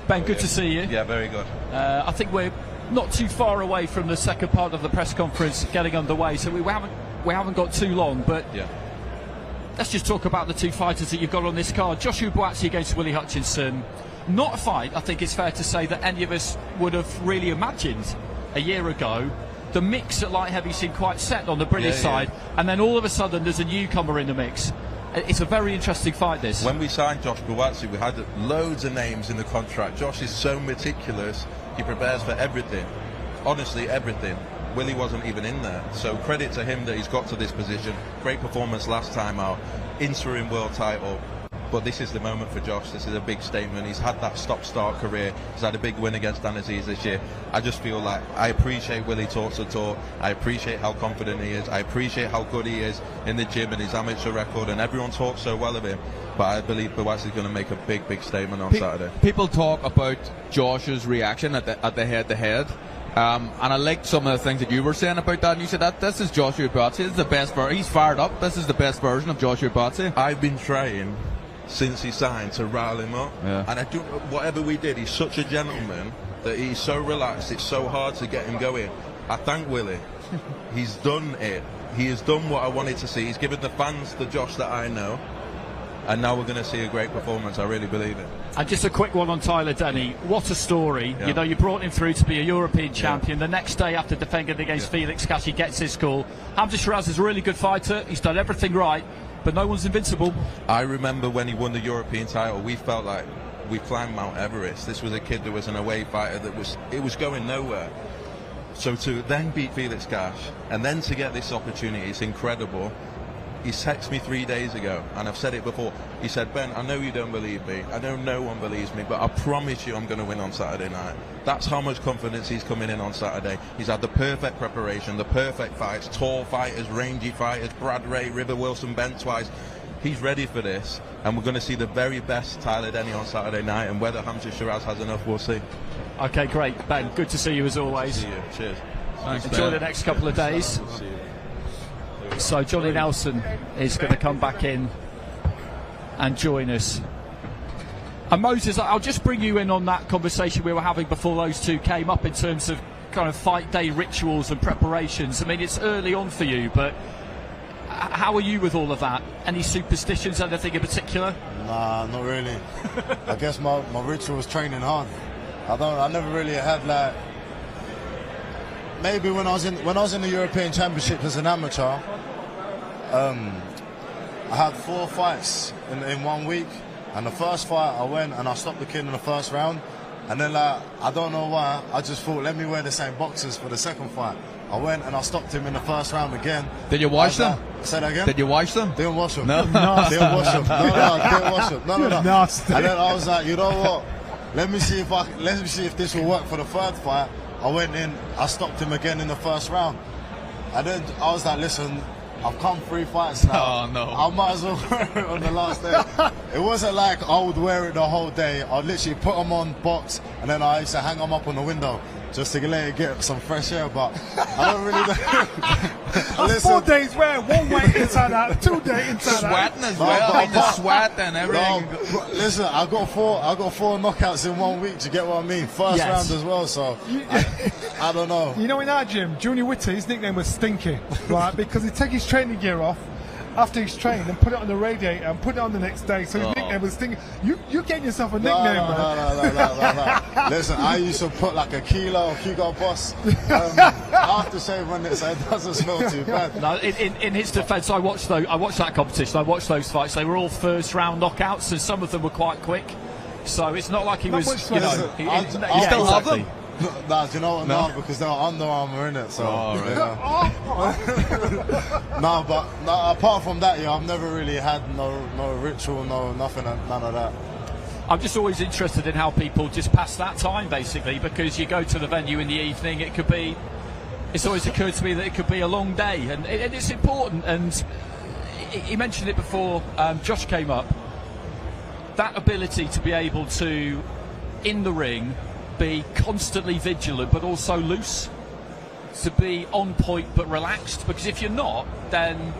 Ben, good to see you. Yeah, very good. I think we're not too far away from the second part of the press conference getting underway, so we haven't got too long, but let's just talk about the two fighters that you've got on this card. Joshua Buatsi against Willie Hutchinson. Not a fight, I think it's fair to say, that any of us would have really imagined a year ago. The mix at light heavy seemed quite set on the British side, and then all of a sudden there's a newcomer in the mix. It's a very interesting fight, this. When we signed Josh Buatsi, we had loads of names in the contract. Josh is so meticulous, he prepares for everything. Honestly, everything. Willie wasn't even in there. So credit to him that he's got to this position. Great performance last time out. Interim world title. But this is the moment for Josh. This is a big statement. He's had that stop-start career. He's had a big win against Dan Aziz this year. I just feel like I appreciate Willie talk to talk. I appreciate how confident he is. I appreciate how good he is in the gym and his amateur record. And everyone talks so well of him. But I believe Buatsi is going to make a big, big statement on Saturday. People talk about Josh's reaction at the head-to-head. And I liked some of the things that you were saying about that. And you said that this is Joshua Buatsi. This is the best version. He's fired up. This is the best version of Joshua Buatsi. I've been trying since he signed to rile him up, and I do whatever we did. He's such a gentleman that he's so relaxed. It's so hard to get him going. I thank Willie. He's done it. He has done what I wanted to see. He's given the fans the Josh that I know, and now we're going to see a great performance. I really believe it. And just a quick one on Tyler Denny. What a story. You know, you brought him through to be a European champion. The next day after defending against Felix Cash, he gets his call. Hamza Shiraz is a really good fighter. He's done everything right, but no one's invincible. I remember when he won the European title, we felt like we climbed Mount Everest. This was a kid that was an away fighter it was going nowhere. So to then beat Felix Cash and then to get this opportunity, it's incredible. He texted me 3 days ago, and I've said it before. He said, Ben, I know you don't believe me. I know no one believes me, but I promise you I'm going to win on Saturday night. That's how much confidence he's coming in on Saturday. He's had the perfect preparation, the perfect fights, tall fighters, rangy fighters, Brad Ray, River Wilson, bent twice. he's ready for this, and we're going to see the very best Tyler Denny on Saturday night, and whether Hamza Shiraz has enough, we'll see. Okay, great. Ben, good to see you as always. See you. Cheers. Thanks, Enjoy Ben. the next couple of days. See you. So Johnny Nelson is going to come back in and join us. And Moses, I'll just bring you in on that conversation we were having before those two came up in terms of kind of fight day rituals and preparations. I mean, it's early on for you, but how are you with all of that? Any superstitions, anything in particular? Nah, not really. I guess my ritual was training hard. I never really had like. Maybe when I was in the European Championship as an amateur, I had 4 fights in 1 week, and the first fight I went and I stopped the kid in the first round, and then like I don't know why, I just thought let me wear the same boxers for the second fight. I went and I stopped him in the first round again. Did you watch them? Say that again? Did you watch them? Didn't watch them. No. Didn't watch them. No, didn't watch them. No. Nasty. And then I was like, you know what? Let me see if this will work for the third fight. I went in, I stopped him again in the first round. And then I was like, listen, I've come 3 fights now. Oh, no. I might as well wear it on the last day. It wasn't like I would wear it the whole day. I'd literally put them on, box, and then I used to hang them up on the window just to let it get some fresh air. But I don't really know. That's 4 days wear, 1 way inside out, 2 day inside out. Sweating as well. I mean, the sweat and everything. No, listen, I got four knockouts in 1 week. Do you get what I mean? First round as well. So I don't know. You know, in our gym, Junior Witter, his nickname was Stinky, right? Because he'd take his training gear off after he's trained and put it on the radiator and put it on the next day. So his nickname was Stinky. You getting yourself a nickname, man. No. Listen, I used to put like a kilo Hugo Boss aftershave on it, so it doesn't smell too bad. No, in his defence, I watched that competition. I watched those fights. They were all first round knockouts, and some of them were quite quick. So it's not like he was. You know, I still have them. Nah, do you know what? No, because they're Under Armour in it. So, no, but apart from that, I've never really had no ritual, nothing, none of that. I'm just always interested in how people just pass that time, basically, because you go to the venue in the evening. It's always occurred to me that it could be a long day, and it's important. And he mentioned it before. Josh came up. That ability to be able to, in the ring, be constantly vigilant but also loose, to be on point but relaxed, because if you're not, then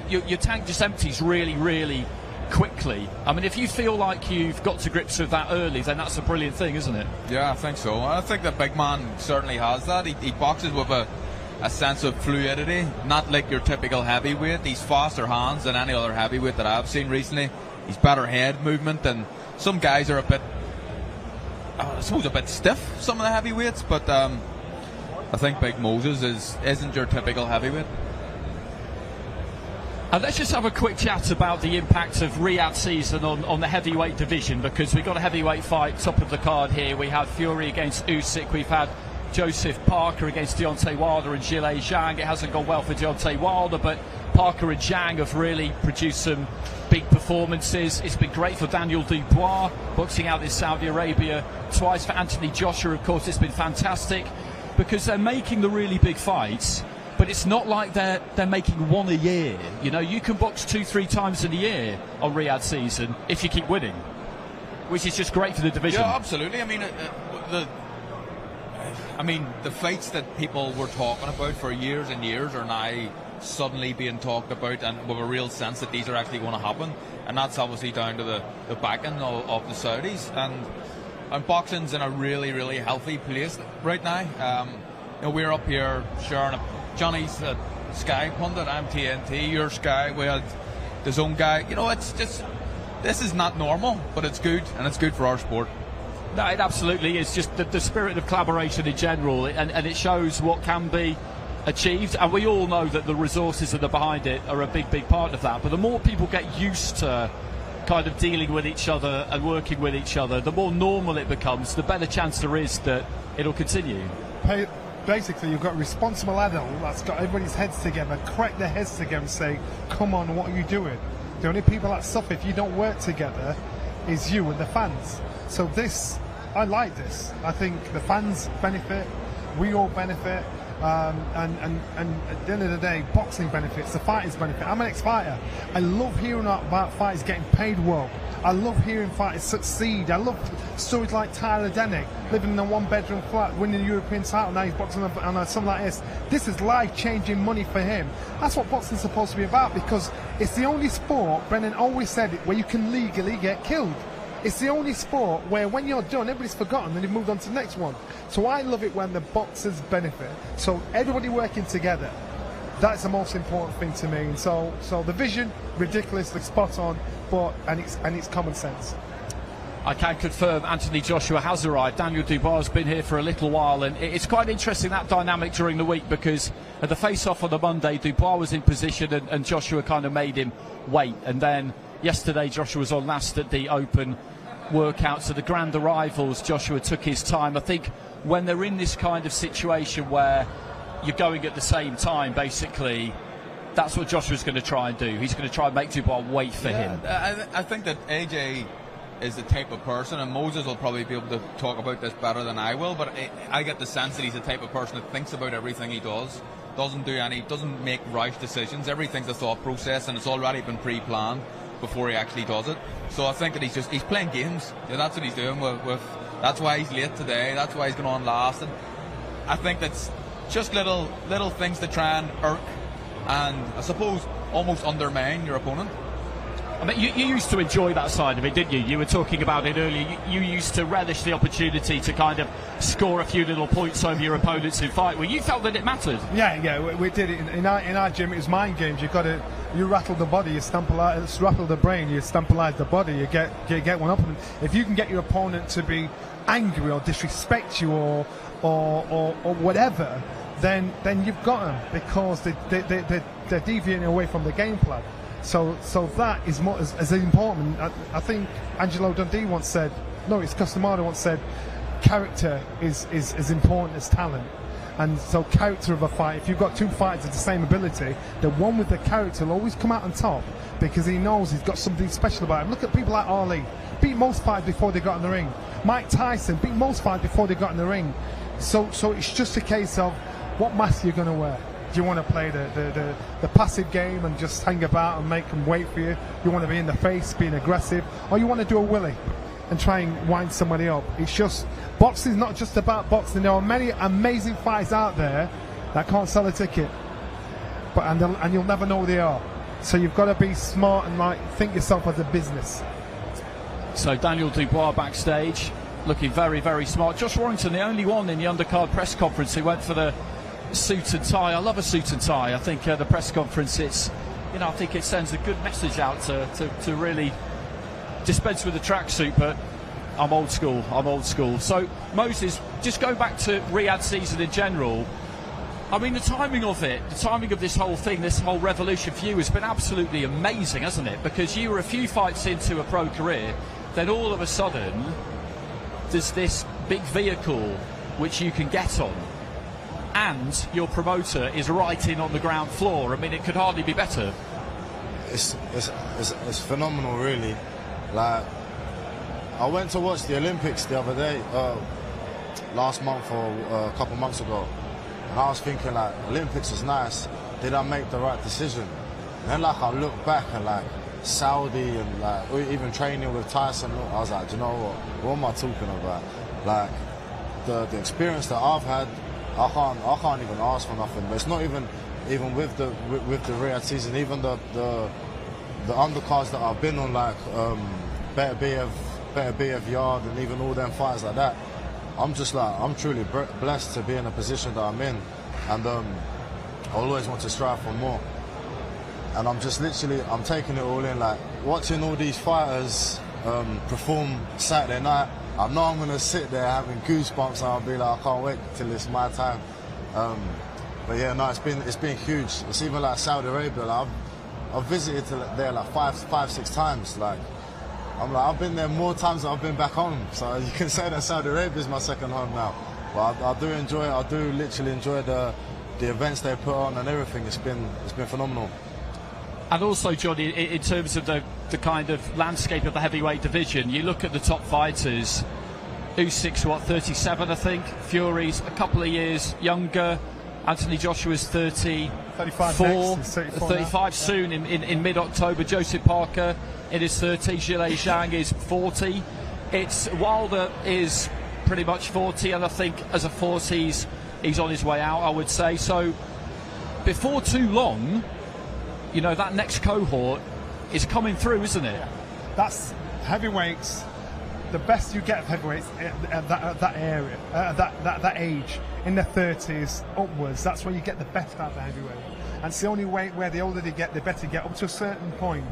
your tank just empties really, really quickly. I mean, if you feel like you've got to grips with that early, then that's a brilliant thing, isn't it? Yeah, I think so. I think the big man certainly has that. He boxes with a sense of fluidity, not like your typical heavyweight. He's faster hands than any other heavyweight that I've seen recently. He's better head movement, and some guys are a bit, I suppose, a bit stiff, some of the heavyweights, but I think Big Moses isn't your typical heavyweight. And let's just have a quick chat about the impact of Riyadh season on the heavyweight division, because we've got a heavyweight fight top of the card here. We have Fury against Usyk, we've had Joseph Parker against Deontay Wilder and Zhilei Zhang. It hasn't gone well for Deontay Wilder, but Parker and Zhang have really produced some big performances. It's been great for Daniel Dubois, boxing out in Saudi Arabia twice. For Anthony Joshua, of course, it's been fantastic, because they're making the really big fights, but it's not like they're making one a year. You know, you can box 2-3 times in a year on Riyadh season if you keep winning, which is just great for the division. Yeah, absolutely. I mean, the fights that people were talking about for years and years are now suddenly being talked about, and with a real sense that these are actually going to happen, and that's obviously down to the backing of the Saudis, and boxing's in a really, really healthy place right now. We're up here sharing Johnny's Sky pundit, I'm TNT, your Sky, we had the Zone guy. It's just, this is not normal, but it's good, and it's good for our sport. No, it absolutely is. Just the spirit of collaboration in general, and it shows what can be achieved, and we all know that the resources that are behind it are a big, big part of that. But the more people get used to kind of dealing with each other and working with each other, the more normal it becomes, the better chance there is that it'll continue. Basically, you've got a responsible adult that's got everybody's heads together, crack their heads together and say, come on, what are you doing? The only people that suffer if you don't work together is you and the fans. So I like this. I think the fans benefit, we all benefit, And at the end of the day, boxing benefits, the fighters benefit. I'm an ex-fighter. I love hearing about fighters getting paid well. I love hearing fighters succeed. I love stories like Tyler Dennick, living in a one-bedroom flat, winning the European title. Now he's boxing on something like this. This is life-changing money for him. That's what boxing's supposed to be about, because it's the only sport, Brennan always said it, where you can legally get killed. It's the only sport where when you're done, everybody's forgotten and they've moved on to the next one. So I love it when the boxers benefit. So everybody working together, that's the most important thing to me. And so the vision, ridiculously spot on, and it's common sense. I can confirm Anthony Joshua has arrived. Daniel Dubois has been here for a little while, and it's quite interesting, that dynamic during the week, because at the face-off on the Monday, Dubois was in position and Joshua kind of made him wait. And then yesterday, Joshua was on last at the open workout, so the grand arrivals, Joshua took his time. I think when they're in this kind of situation where you're going at the same time, basically, that's what Joshua's going to try and do. He's going to try and make Dubois wait for him. I think that AJ is the type of person, and Moses will probably be able to talk about this better than I will, but I get the sense that he's the type of person that thinks about everything he does, doesn't make rash decisions. Everything's a thought process, and it's already been pre-planned before he actually does it. So I think that he's playing games. Yeah, that's what he's doing with that's why he's late today, that's why he's going on last, and I think that's just little things to try and irk and, I suppose, almost undermine your opponent. I mean, you used to enjoy that side of it, didn't you? You were talking about it earlier. You used to relish the opportunity to kind of score a few little points over your opponents in fight. Well, you felt that it mattered. Yeah, we did it in our gym. It was mind games. You rattle the body, you rattle the brain, you stampolize the body, you get one up. And if you can get your opponent to be angry or disrespect you or whatever, then you've got them, because they're deviating away from the game plan. So that is more as important. I think Angelo Dundee once said, no, it's Costamado once said, character is as important as talent. And so character of a fight, if you've got two fighters of the same ability, the one with the character will always come out on top, because he knows he's got something special about him. Look at people like Ali, beat most fighters before they got in the ring. Mike Tyson beat most fighters before they got in the ring. So it's just a case of what mask you're going to wear. Do you want to play the passive game and just hang about and make them wait for you? You want to be in the face, being aggressive, or you want to do a willy and try and wind somebody up? It's just, boxing is not just about boxing. There are many amazing fighters out there that can't sell a ticket, and you'll never know who they are. So you've got to be smart and think yourself as a business. So Daniel Dubois backstage, looking very, very smart. Josh Warrington, the only one in the undercard press conference who went for the suit and tie. I love a suit and tie. I think the press conference, I think it sends a good message out to really dispense with the tracksuit, but I'm old school. So Moses, just go back to Riyadh season in general. I mean, the timing of this whole thing, this whole revolution for you has been absolutely amazing, hasn't it? Because you were a few fights into a pro career, then all of a sudden there's this big vehicle which you can get on, and your promoter is right in on the ground floor. I mean, it could hardly be better. It's phenomenal, really. Like, I went to watch the Olympics the other day, last month or a couple months ago, and I was thinking, like, Olympics is nice. Did I make the right decision? And then, I look back and Saudi and even training with Tyson, I was like, do you know what am I talking about? Like, the experience that I've had, I can't even ask for nothing. But it's not even with the Riyadh season, even the undercards that I've been on, Better BF Yard and even all them fights like that. I'm truly blessed to be in a position that I'm in, and I always want to strive for more. And I'm just I'm taking it all in, watching all these fighters perform Saturday night. I know I'm going to sit there having goosebumps, and I'll be like, I can't wait till it's my time. But yeah, no, it's been huge. It's even Saudi Arabia. I've visited there 5-6 times. I've been there more times than I've been back home. So you can say that Saudi Arabia is my second home now. But I do enjoy it. I do literally enjoy the events they put on and everything. It's been phenomenal. And also, Johnny, in terms of the kind of landscape of the heavyweight division, you look at the top fighters. Usyk's 37, I think. Fury's a couple of years younger. Anthony Joshua's 35 35 soon in mid-October. Joseph Parker in his 30s. Zhilei Zhang is 40. Wilder is pretty much 40, and I think as a 40s, he's on his way out, I would say. So before too long, you know, that next cohort is coming through, isn't it? Yeah. That's heavyweights. The best you get of heavyweights at that area, that age, in their 30s upwards. That's where you get the best out of the heavyweight. And it's the only way where the older they get, the better they get up to a certain point.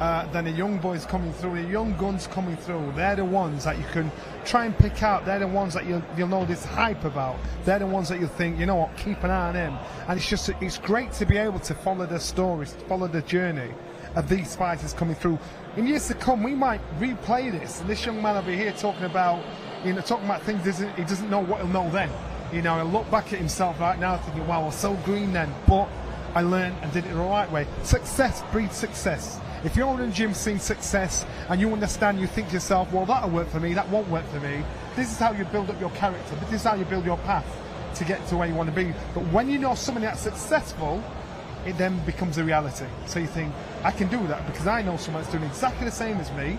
Then the young boys coming through, the young guns coming through, they're the ones that you can try and pick out. They're the ones that you'll know this hype about. They're the ones that you'll think, you know what, keep an eye on him. And it's great to be able to follow their stories, follow the journey of these fighters coming through. In years to come, we might replay this, and this young man over here talking about things he doesn't know what he'll know then. You know, he'll look back at himself right now thinking, wow, I was so green then, but I learned and did it the right way. Success breeds success. If you're in the gym seeing success and you understand, you think to yourself, well, that'll work for me, that won't work for me. This is how you build up your character. This is how you build your path to get to where you want to be. But when you know somebody that's successful, it then becomes a reality. So you think, I can do that because I know someone that's doing exactly the same as me,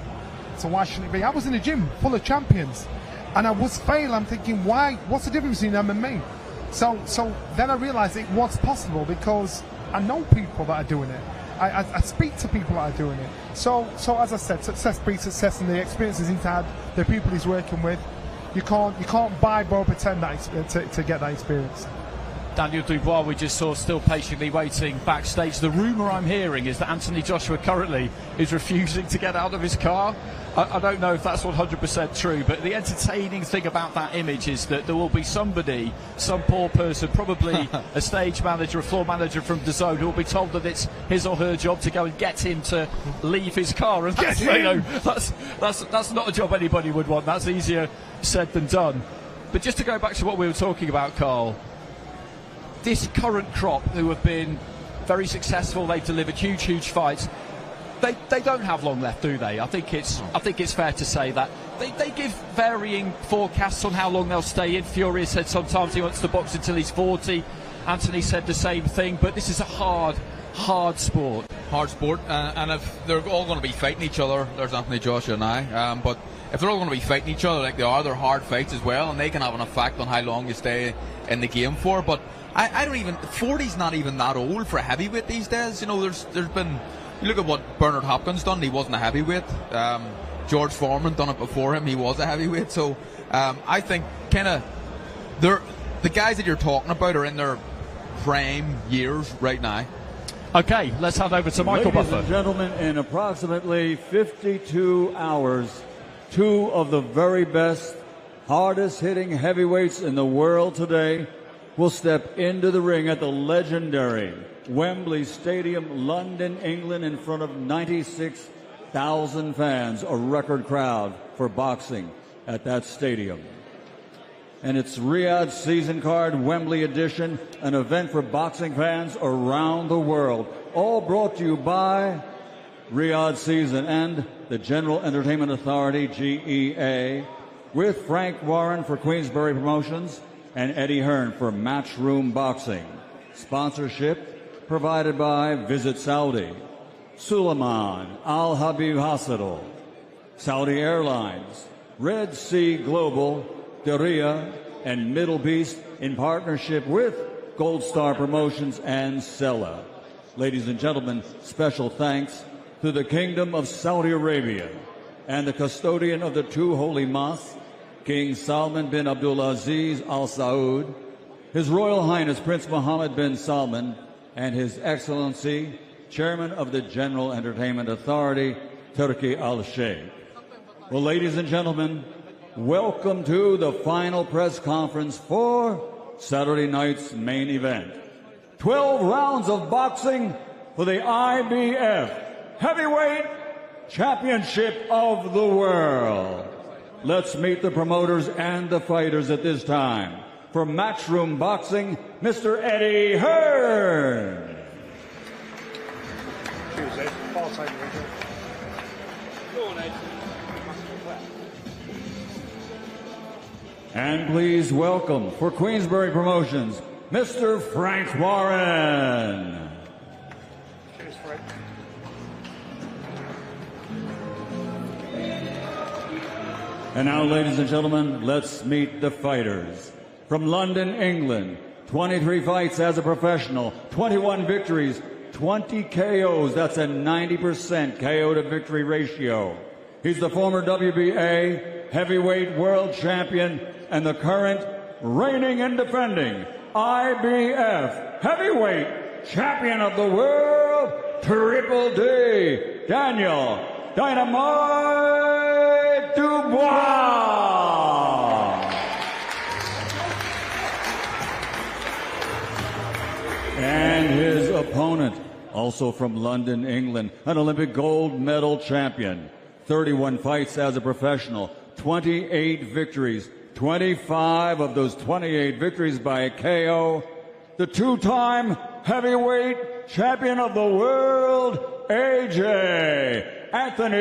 so why shouldn't it be? I was in a gym full of champions and I was fail. I'm thinking, why? What's the difference between them and me? So then I realized it was possible because I know people that are doing it. I speak to people that are doing it. So as I said, success breeds success, and the experiences he's had, the people he's working with, you can't buy, borrow, pretend that to get that experience. Daniel Dubois, we just saw still patiently waiting backstage. The rumour I'm hearing is that Anthony Joshua currently is refusing to get out of his car. I don't know if that's 100% true, but the entertaining thing about that image is that there will be somebody, some poor person, probably a stage manager, a floor manager from DAZN, who will be told that it's his or her job to go and get him to leave his car. And that's not a job anybody would want. That's easier said than done. But just to go back to what we were talking about, Carl, this current crop who have been very successful, they've delivered huge fights. They don't have long left, do they? I think it's fair to say that they give varying forecasts on how long they'll stay in. Fury said sometimes he wants to box until he's 40. Anthony said the same thing, but this is a hard sport. Hard sport, and if they're all going to be fighting each other, there's Anthony Joshua and I, but if they're all going to be fighting each other like they are, they're hard fights as well, and they can have an effect on how long you stay in the game for. But I don't even, 40's not even that old for a heavyweight these days. You know, there's been, you look at what Bernard Hopkins done, he wasn't a heavyweight. George Foreman done it before him, he was a heavyweight. So I think the guys that you're talking about are in their prime years right now. Okay, let's hand over to Michael Buffer. Ladies and gentlemen, in approximately 52 hours, two of the very best, hardest-hitting heavyweights in the world today will step into the ring at the legendary Wembley Stadium, London, England, in front of 96,000 fans, a record crowd for boxing at that stadium. And it's Riyadh Season Card Wembley Edition, an event for boxing fans around the world. All brought to you by Riyadh Season and the General Entertainment Authority, GEA, with Frank Warren for Queensberry Promotions and Eddie Hearn for Matchroom Boxing. Sponsorship provided by Visit Saudi, Suleiman Al Habib Hospital, Saudi Airlines, Red Sea Global, Diriyah, and Middle Beast in partnership with Gold Star Promotions and Sella. Ladies and gentlemen, special thanks to the Kingdom of Saudi Arabia and the custodian of the two holy mosques, King Salman bin Abdulaziz Al Saud, His Royal Highness Prince Mohammed bin Salman, and His Excellency, Chairman of the General Entertainment Authority, Turki Al Sheikh. Well, ladies and gentlemen, welcome to the final press conference for Saturday night's main event. 12 rounds of boxing for the IBF Heavyweight Championship of the World. Let's meet the promoters and the fighters at this time. For Matchroom Boxing, Mr. Eddie Hearn. And please welcome, for Queensberry Promotions, Mr. Frank Warren. Cheers, Frank. And now, ladies and gentlemen, let's meet the fighters. From London, England, 23 fights as a professional, 21 victories, 20 KOs. That's a 90% KO to victory ratio. He's the former WBA heavyweight world champion and the current reigning and defending IBF heavyweight champion of the world, Triple D, Daniel Dynamite Dubois. And his opponent, also from London, England, an Olympic gold medal champion, 31 fights as a professional, 28 victories, 25 of those 28 victories by a KO, the two-time heavyweight champion of the world, AJ Anthony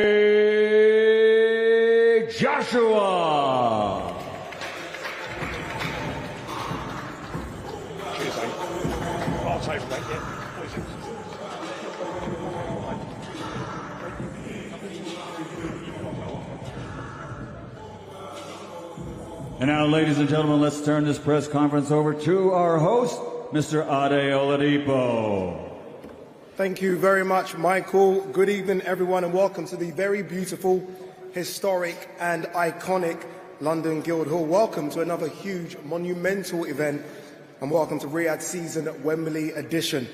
Joshua. Cheers, mate. I'll take that, yeah. And now, ladies and gentlemen, let's turn this press conference over to our host, Mr. Ade Oladipo. Thank you very much, Michael. Good evening, everyone, and welcome to the very beautiful, historic, and iconic London Guildhall. Welcome to another huge, monumental event, and welcome to Riyadh Season Wembley Edition.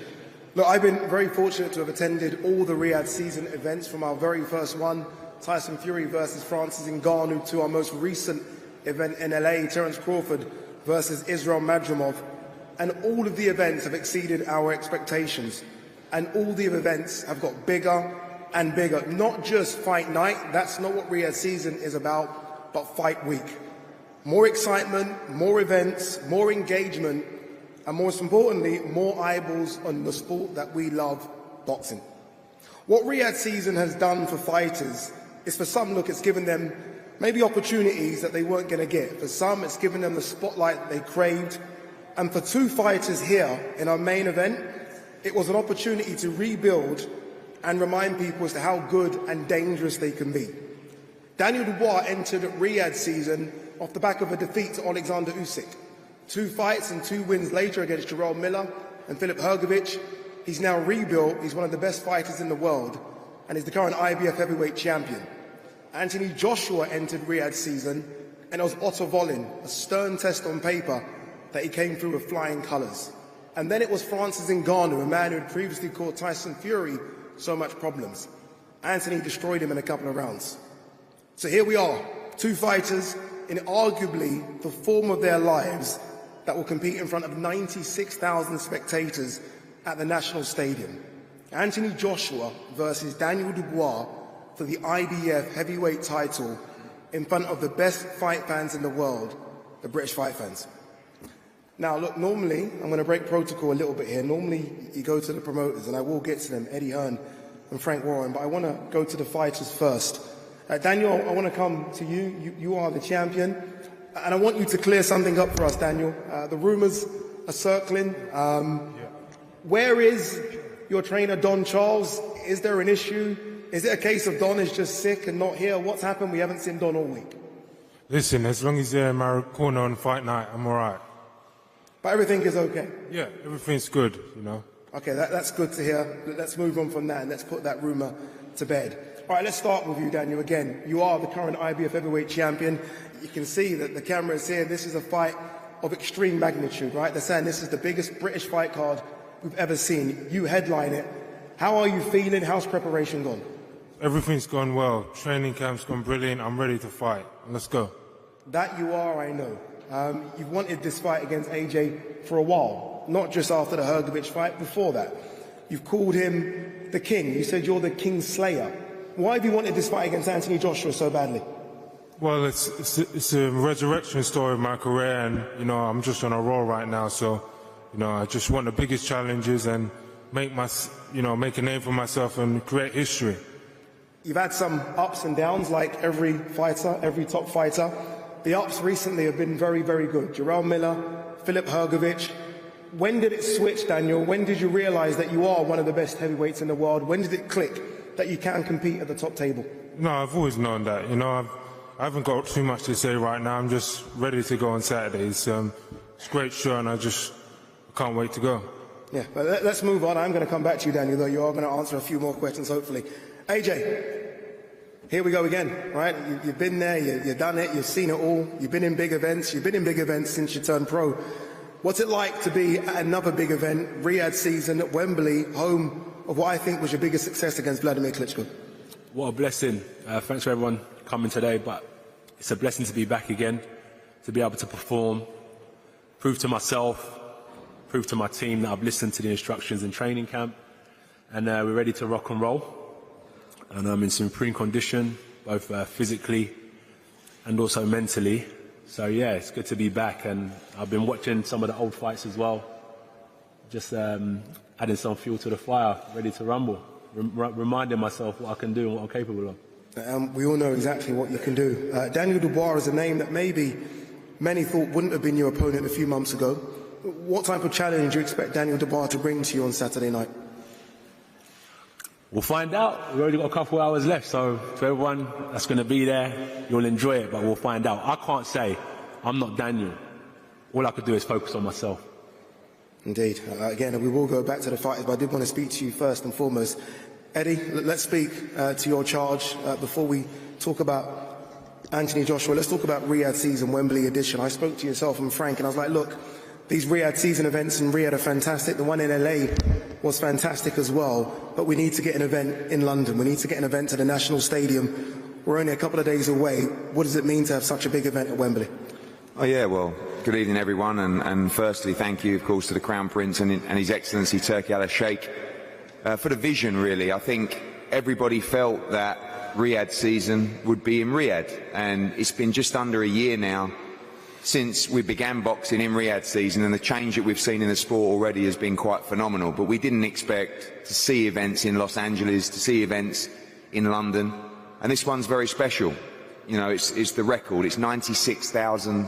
Look, I've been very fortunate to have attended all the Riyadh Season events, from our very first one, Tyson Fury versus Francis Ngannou, to our most recent event in LA, Terence Crawford versus Israel Madrimov. And all of the events have exceeded our expectations. And all the events have got bigger and bigger. Not just fight night, that's not what Riyadh Season is about, but fight week. More excitement, more events, more engagement, and most importantly, more eyeballs on the sport that we love, boxing. What Riyadh Season has done for fighters is, for some, look, it's given them maybe opportunities that they weren't going to get. For some, it's given them the spotlight they craved. And for two fighters here in our main event, it was an opportunity to rebuild and remind people as to how good and dangerous they can be. Daniel Dubois entered Riyadh Season off the back of a defeat to Oleksandr Usyk. 2 fights and 2 wins later against Jermaine Miller and Filip Hrgovic, he's now rebuilt. He's one of the best fighters in the world, and he's the current IBF heavyweight champion. Anthony Joshua entered Riyadh Season, and it was Otto Wallin, a stern test on paper, that he came through with flying colours. And then it was Francis Ngannou, a man who had previously caused Tyson Fury so much problems. Anthony destroyed him in a couple of rounds. So here we are, 2 fighters in arguably the form of their lives that will compete in front of 96,000 spectators at the National Stadium. Anthony Joshua versus Daniel Dubois for the IBF heavyweight title in front of the best fight fans in the world, the British fight fans. Now, look, normally, I'm going to break protocol a little bit here. Normally, you go to the promoters, and I will get to them, Eddie Hearn and Frank Warren, but I want to go to the fighters first. Daniel, I want to come to you. You are the champion, and I want you to clear something up for us, Daniel. The rumours are circling. Where is your trainer, Don Charles? Is there an issue? Is it a case of Don is just sick and not here? What's happened? We haven't seen Don all week. Listen, as long as they're in my corner on fight night, I'm all right. But everything is okay? Yeah, everything's good, you know. Okay, that's good to hear. Let's move on from that and let's put that rumour to bed. All right, let's start with you, Daniel. Again, you are the current IBF heavyweight champion. You can see that the camera is here. This is a fight of extreme magnitude, right? They're saying this is the biggest British fight card we've ever seen. You headline it. How are you feeling? How's preparation gone? Everything's gone well. Training camp's gone brilliant. I'm ready to fight. Let's go. That you are, I know. You've wanted this fight against AJ for a while, not just after the Hrgovic fight, before that. You've called him the king. You said you're the king slayer. Why have you wanted this fight against Anthony Joshua so badly? Well, it's a resurrection story of my career, and, you know, I'm just on a roll right now, so, you know, I just want the biggest challenges and make a name for myself and create history. You've had some ups and downs, like every fighter, every top fighter. The ups recently have been very, very good. Jermaine Miller, Filip Hrgovic. When did it switch, Daniel? When did you realise that you are one of the best heavyweights in the world? When did it click that you can compete at the top table? No, I've always known that. You know, I haven't got too much to say right now. I'm just ready to go on Saturday. It's a great show, and I can't wait to go. Yeah, but let's move on. I'm going to come back to you, Daniel, though you are going to answer a few more questions, hopefully. AJ, here we go again, right? You've been there, you've done it, you've seen it all. You've been in big events. You've been in big events since you turned pro. What's it like to be at another big event, Riyadh season at Wembley, home of what I think was your biggest success against Vladimir Klitschko? What a blessing. Thanks for everyone coming today, but it's a blessing to be back again, to be able to perform, prove to myself, prove to my team that I've listened to the instructions in training camp, and we're ready to rock and roll. And I'm in supreme condition, both physically and also mentally. So yeah, it's good to be back, and I've been watching some of the old fights as well, just adding some fuel to the fire, ready to rumble, reminding myself what I can do and what I'm capable of. We all know exactly what you can do. Daniel Dubois is a name that maybe many thought wouldn't have been your opponent a few months ago. What type of challenge do you expect Daniel Dubois to bring to you on Saturday night? We'll find out. We've already got a couple of hours left, so to everyone that's going to be there, you'll enjoy it, but we'll find out. I can't say I'm not Daniel. All I could do is focus on myself. Indeed. Again, we will go back to the fighters, but I did want to speak to you first and foremost. Eddie, let's speak to your charge before we talk about Anthony Joshua. Let's talk about Riyadh season, Wembley edition. I spoke to yourself and Frank, and I was like, look, these Riyadh season events in Riyadh are fantastic. The one in LA was fantastic as well, but we need to get an event in London. We need to get an event to the National Stadium. We're only a couple of days away. What does it mean to have such a big event at Wembley? Oh yeah, well, good evening everyone, and firstly thank you of course to the Crown Prince and His Excellency Turki Al-Sheikh for the vision really. I think everybody felt that Riyadh season would be in Riyadh, and it's been just under a year now since we began boxing in Riyadh season, and the change that we've seen in the sport already has been quite phenomenal. But we didn't expect to see events in Los Angeles, to see events in London, and this one's very special. You know, it's the record. It's 96,000,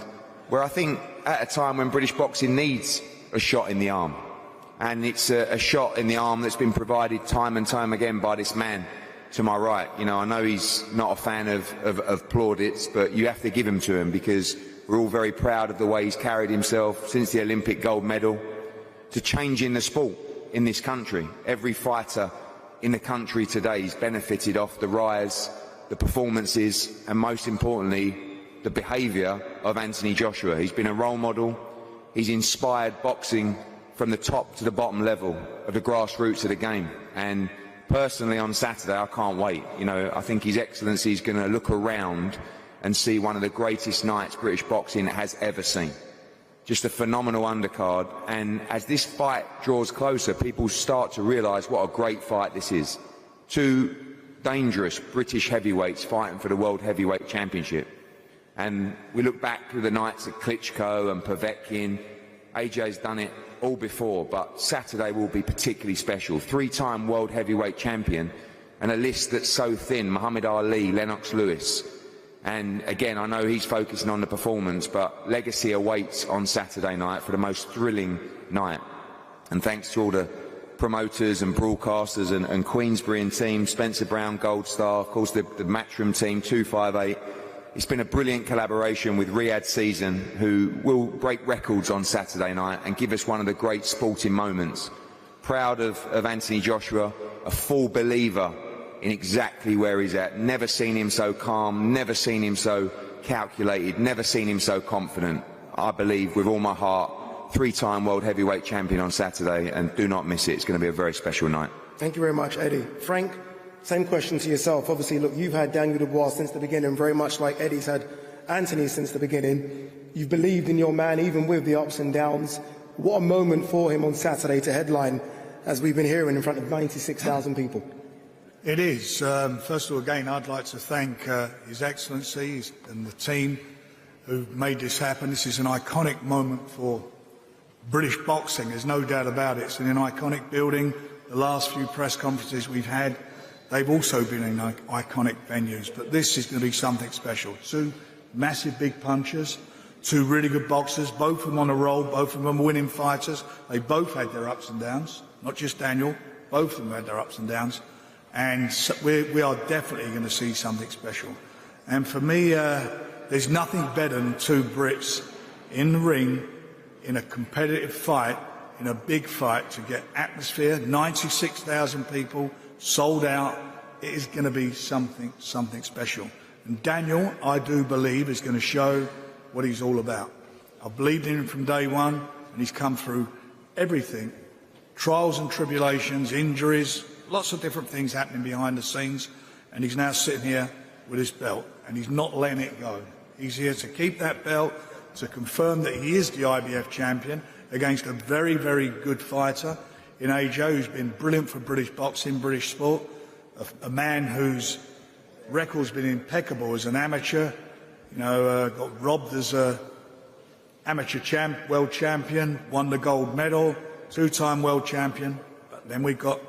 where I think at a time when British boxing needs a shot in the arm, and it's a shot in the arm that's been provided time and time again by this man to my right. You know, I know he's not a fan of plaudits, but you have to give him to him, because we're all very proud of the way he's carried himself since the Olympic gold medal to changing the sport in this country. Every fighter in the country today has benefited off the rise, the performances, and most importantly, the behaviour of Anthony Joshua. He's been a role model. He's inspired boxing from the top to the bottom level of the grassroots of the game. And personally on Saturday, I can't wait. You know, I think His Excellency is going to look around and see one of the greatest nights British boxing has ever seen. Just a phenomenal undercard, and as this fight draws closer, people start to realise what a great fight this is. Two dangerous British heavyweights fighting for the World Heavyweight Championship. And we look back through the nights at Klitschko and Povetkin. AJ's done it all before, but Saturday will be particularly special. Three-time World Heavyweight Champion, and a list that's so thin: Muhammad Ali, Lennox Lewis. And again, I know he's focusing on the performance, but legacy awaits on Saturday night for the most thrilling night. And thanks to all the promoters and broadcasters and Queensbury and team, Spencer Brown, Gold Star, of course the Matchroom team, 258. It's been a brilliant collaboration with Riyadh Season, who will break records on Saturday night and give us one of the great sporting moments. Proud of Anthony Joshua, a full believer in exactly where he's at. Never seen him so calm, never seen him so calculated, never seen him so confident. I believe with all my heart, three-time World Heavyweight Champion on Saturday, and do not miss it. It's going to be a very special night. Thank you very much, Eddie. Frank, same question to yourself. Obviously, look, you've had Daniel Dubois since the beginning, very much like Eddie's had Anthony since the beginning. You've believed in your man, even with the ups and downs. What a moment for him on Saturday to headline, as we've been hearing, in front of 96,000 people. It is. First of all, again, I'd like to thank His Excellency and the team who made this happen. This is an iconic moment for British boxing, there's no doubt about it. It's in an iconic building. The last few press conferences we've had, they've also been in iconic venues, but this is going to be something special. Two massive big punchers, Two really good boxers, both of them on a roll, both of them winning fighters. They both had their ups and downs, not just Daniel. Both of them had their ups and downs. And so we are definitely going to see something special. And for me, there's nothing better than two Brits in the ring, in a competitive fight, in a big fight, to get atmosphere, 96,000 people, sold out. It is going to be something special. And Daniel, I do believe, is going to show what he's all about. I believed in him from day one, and he's come through everything. Trials and tribulations, injuries, lots of different things happening behind the scenes, and he's now sitting here with his belt, and he's not letting it go. He's here to keep that belt, to confirm that he is the IBF champion against a very, very good fighter in AJ, who's been brilliant for British boxing, British sport, a man whose record's been impeccable as an amateur, got robbed as a amateur world champion, won the gold medal, two-time world champion. But then we've got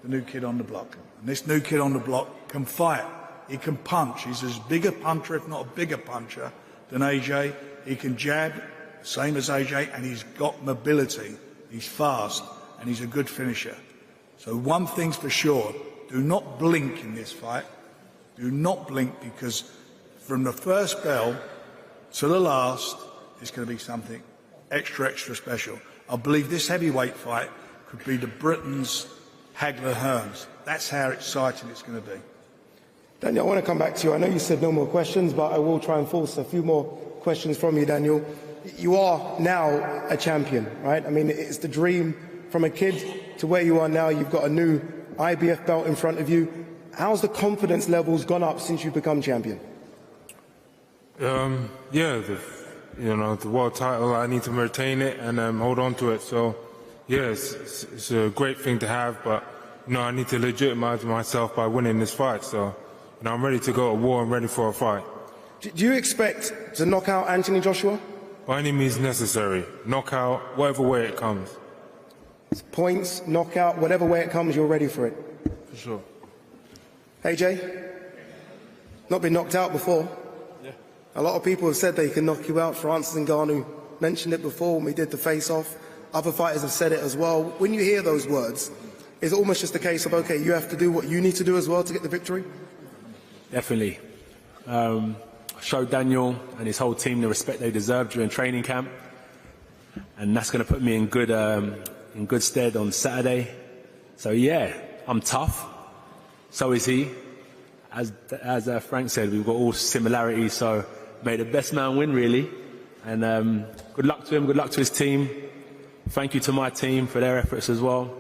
the new kid on the block. And this new kid on the block can fight. He can punch. He's as big a puncher, if not a bigger puncher, than AJ. He can jab, same as AJ, and he's got mobility. He's fast, and he's a good finisher. So one thing's for sure, do not blink in this fight. Do not blink, because from the first bell to the last, it's going to be something extra special. I believe this heavyweight fight could be the Britain's Hagler Hearns. That's how exciting it's going to be. Daniel, I want to come back to you. I know you said no more questions, but I will try and force a few more questions from you, Daniel. You are now a champion, right? I mean, it's the dream from a kid to where you are now. You've got a new IBF belt in front of you. How's the confidence levels gone up since you've become champion? The world title, I need to retain it and hold on to it. So, it's a great thing to have, but, I need to legitimize myself by winning this fight. So, I'm ready to go to war and ready for a fight. Do you expect to knock out Anthony Joshua? By any means necessary. Knockout, whatever way it comes. Points, knockout, whatever way it comes, you're ready for it? For sure. AJ? Not been knocked out before? Yeah. A lot of people have said they can knock you out. Francis Ngannou mentioned it before when we did the face-off. Other fighters have said it as well. When you hear those words, is it almost just a case of, okay, you have to do what you need to do as well to get the victory? Definitely. I showed Daniel and his whole team the respect they deserve during training camp, and that's going to put me in good stead on Saturday. So yeah, I'm tough. So is he. As Frank said, we've got all similarities. So may the best man win, really. And good luck to him. Good luck to his team. Thank you to my team for their efforts as well.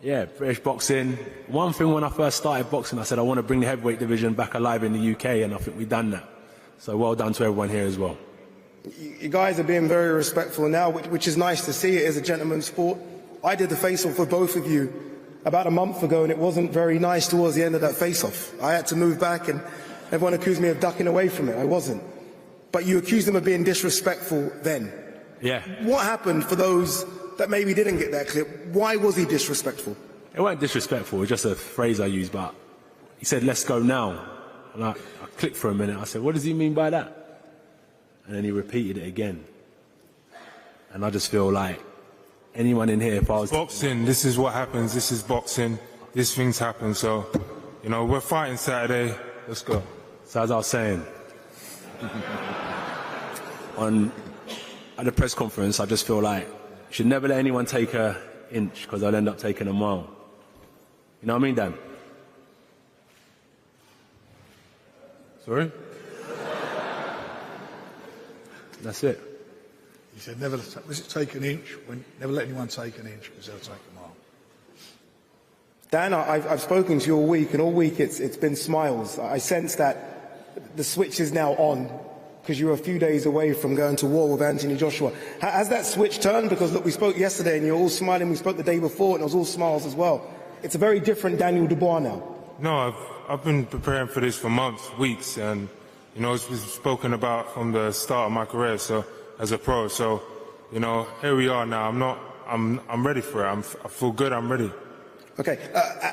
Yeah, British boxing. One thing when I first started boxing, I said I want to bring the heavyweight division back alive in the UK, and I think we've done that. So well done to everyone here as well. You guys are being very respectful now, which is nice to see. It is a gentleman's sport. I did the face-off for both of you about a month ago, and it wasn't very nice towards the end of that face-off. I had to move back, and everyone accused me of ducking away from it. I wasn't. But you accused them of being disrespectful then. Yeah. What happened for those that maybe didn't get that clip? Why was he disrespectful? It wasn't disrespectful, it was just a phrase I used, but he said, "Let's go now." And I clicked for a minute. I said, "What does he mean by that?" And then he repeated it again. And I just feel like anyone in here, if I was... Boxing, this is what happens. This is boxing. These things happen. So, we're fighting Saturday. Let's go. So as I was saying, at the press conference, I just feel like you should never let anyone take an inch, because they'll end up taking a mile. You know what I mean, Dan? Sorry? That's it. He said, never take an inch, never let anyone take an inch, because they'll take a mile. Dan, I've spoken to you all week, and all week it's been smiles. I sense that the switch is now on, because you're a few days away from going to war with Anthony Joshua. Has that switch turned? Because, look, we spoke yesterday, and you're all smiling. We spoke the day before, and it was all smiles as well. It's a very different Daniel Dubois now. No, I've been preparing for this for months, weeks, and, it's been spoken about from the start of my career, so, as a pro. So, here we are now. I'm ready for it. I feel good. I'm ready. Okay.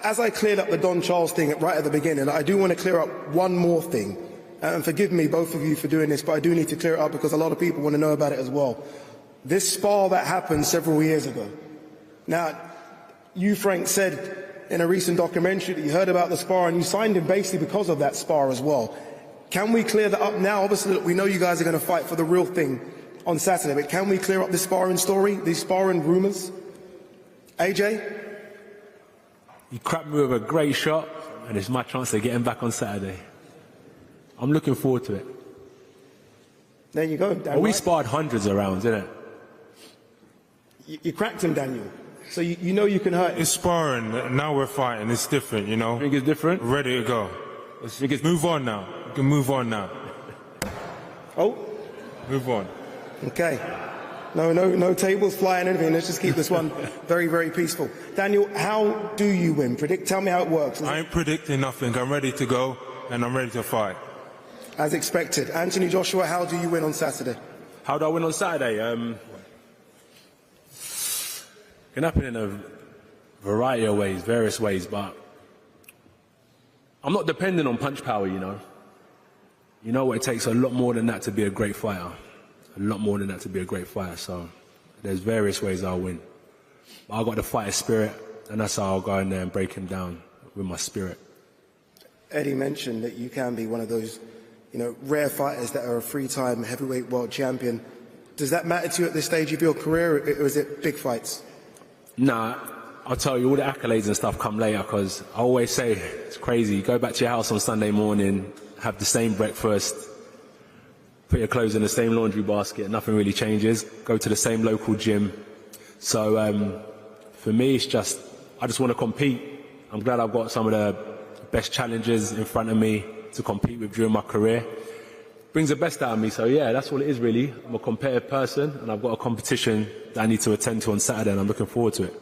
As I cleared up the Don Charles thing right at the beginning, I do want to clear up one more thing. and forgive me, both of you, for doing this, but I do need to clear it up because a lot of people want to know about it as well. This spar that happened several years ago. Now, you, Frank, said in a recent documentary that you heard about the spar and you signed him basically because of that spar as well. Can we clear that up now? Obviously, we know you guys are going to fight for the real thing on Saturday, but can we clear up this sparring story, these sparring rumours? AJ? He cracked me with a great shot, and it's my chance to get him back on Saturday. I'm looking forward to it. There you go, Well, we sparred hundreds of rounds, didn't it? You cracked him, Daniel. So you know you can hurt him. It's sparring. Now we're fighting. It's different, you know. I think it's different. Ready to go. Move on now. You can move on now. Oh. Move on. Okay. No tables flying, anything. Let's just keep this one very, very peaceful. Daniel, how do you win? Tell me how it works. I ain't predicting nothing. I'm ready to go, and I'm ready to fight. As expected. Anthony Joshua, how do you win on Saturday? How do I win on Saturday? Can happen in a variety of ways, various ways, but I'm not dependent on punch power, you know. You know what, it takes a lot more than that to be a great fighter. A lot more than that to be a great fighter, so there's various ways I'll win. But I've got the fighter spirit, and that's how I'll go in there and break him down with my spirit. Eddie mentioned that you can be one of those, rare fighters that are a three-time heavyweight world champion. Does that matter to you at this stage of your career, or is it big fights? Nah, I'll tell you, all the accolades and stuff come later, because I always say, it's crazy, you go back to your house on Sunday morning, have the same breakfast, put your clothes in the same laundry basket, nothing really changes, go to the same local gym. So for me, it's just, I just want to compete. I'm glad I've got some of the best challenges in front of me to compete with during my career. Brings the best out of me, so yeah, that's all it is really. I'm a competitive person, and I've got a competition that I need to attend to on Saturday, and I'm looking forward to it.